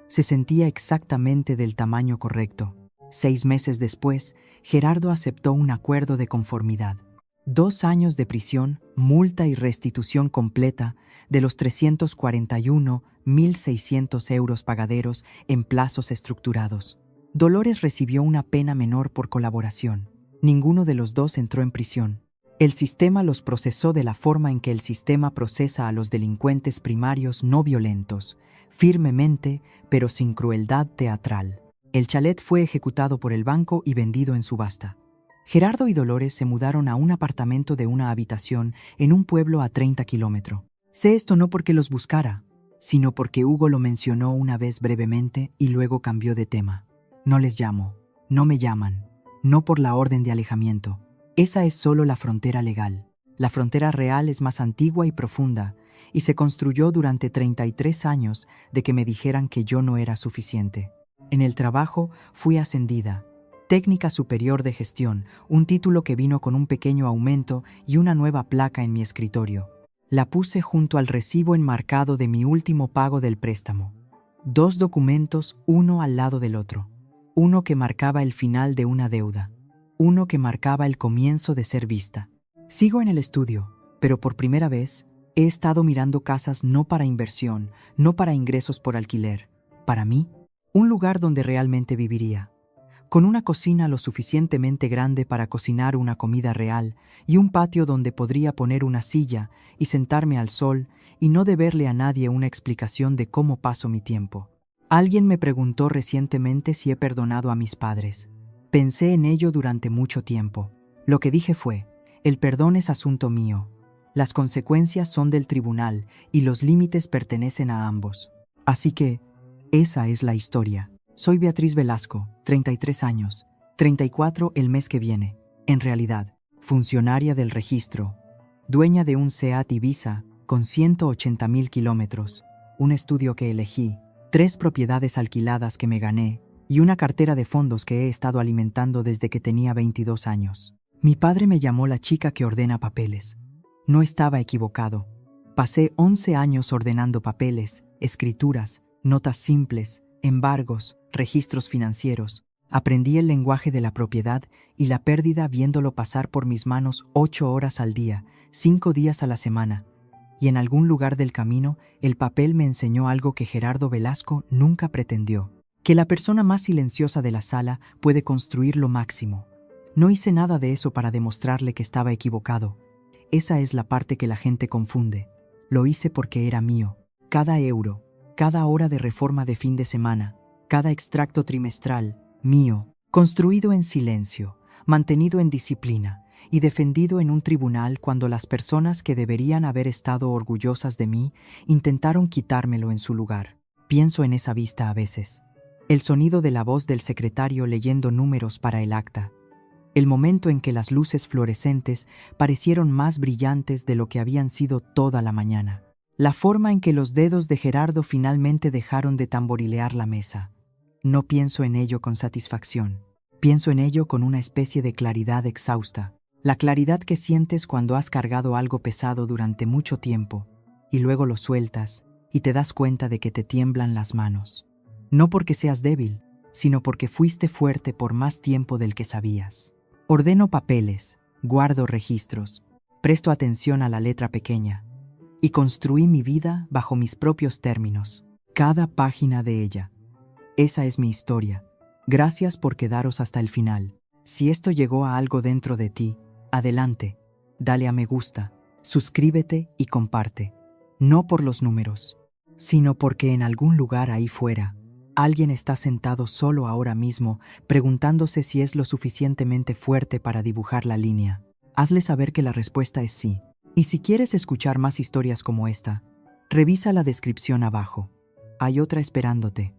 Se sentía exactamente del tamaño correcto. 6 meses después, Gerardo aceptó un acuerdo de conformidad. 2 años de prisión, multa y restitución completa de los 341.600 euros pagaderos en plazos estructurados. Dolores recibió una pena menor por colaboración. Ninguno de los dos entró en prisión. El sistema los procesó de la forma en que el sistema procesa a los delincuentes primarios no violentos, firmemente, pero sin crueldad teatral. El chalet fue ejecutado por el banco y vendido en subasta. Gerardo y Dolores se mudaron a un apartamento de una habitación en un pueblo a 30 kilómetros. Sé esto no porque los buscara, sino porque Hugo lo mencionó una vez brevemente y luego cambió de tema. No les llamo, no me llaman, no por la orden de alejamiento. Esa es solo la frontera legal. La frontera real es más antigua y profunda, y se construyó durante 33 años de que me dijeran que yo no era suficiente. En el trabajo fui ascendida. Técnica superior de gestión, un título que vino con un pequeño aumento y una nueva placa en mi escritorio. La puse junto al recibo enmarcado de mi último pago del préstamo. 2 documentos, uno al lado del otro. Uno que marcaba el final de una deuda. Uno que marcaba el comienzo de ser vista. Sigo en el estudio, pero por primera vez he estado mirando casas no para inversión, no para ingresos por alquiler. Para mí, un lugar donde realmente viviría. Con una cocina lo suficientemente grande para cocinar una comida real y un patio donde podría poner una silla y sentarme al sol y no deberle a nadie una explicación de cómo paso mi tiempo. Alguien me preguntó recientemente si he perdonado a mis padres. Pensé en ello durante mucho tiempo. Lo que dije fue, el perdón es asunto mío. Las consecuencias son del tribunal y los límites pertenecen a ambos. Así que, esa es la historia. Soy Beatriz Velasco, 33 años, 34 el mes que viene. En realidad, funcionaria del registro, dueña de un SEAT Ibiza con 180.000 kilómetros, un estudio que elegí, 3 propiedades alquiladas que me gané y una cartera de fondos que he estado alimentando desde que tenía 22 años. Mi padre me llamó la chica que ordena papeles. No estaba equivocado. Pasé 11 años ordenando papeles, escrituras, notas simples, embargos, registros financieros. Aprendí el lenguaje de la propiedad y la pérdida viéndolo pasar por mis manos 8 horas al día, 5 días a la semana. Y en algún lugar del camino, el papel me enseñó algo que Gerardo Velasco nunca pretendió. Que la persona más silenciosa de la sala puede construir lo máximo. No hice nada de eso para demostrarle que estaba equivocado. Esa es la parte que la gente confunde. Lo hice porque era mío. Cada euro, cada hora de reforma de fin de semana, cada extracto trimestral, mío, construido en silencio, mantenido en disciplina y defendido en un tribunal cuando las personas que deberían haber estado orgullosas de mí intentaron quitármelo en su lugar. Pienso en esa vista a veces. El sonido de la voz del secretario leyendo números para el acta. El momento en que las luces fluorescentes parecieron más brillantes de lo que habían sido toda la mañana. La forma en que los dedos de Gerardo finalmente dejaron de tamborilear la mesa. No pienso en ello con satisfacción. Pienso en ello con una especie de claridad exhausta. La claridad que sientes cuando has cargado algo pesado durante mucho tiempo y luego lo sueltas y te das cuenta de que te tiemblan las manos. No porque seas débil, sino porque fuiste fuerte por más tiempo del que sabías. Ordeno papeles, guardo registros, presto atención a la letra pequeña y construí mi vida bajo mis propios términos, cada página de ella. Esa es mi historia. Gracias por quedaros hasta el final. Si esto llegó a algo dentro de ti, adelante, dale a me gusta, suscríbete y comparte. No por los números, sino porque en algún lugar ahí fuera, alguien está sentado solo ahora mismo preguntándose si es lo suficientemente fuerte para dibujar la línea. Hazle saber que la respuesta es sí. Y si quieres escuchar más historias como esta, revisa la descripción abajo. Hay otra esperándote.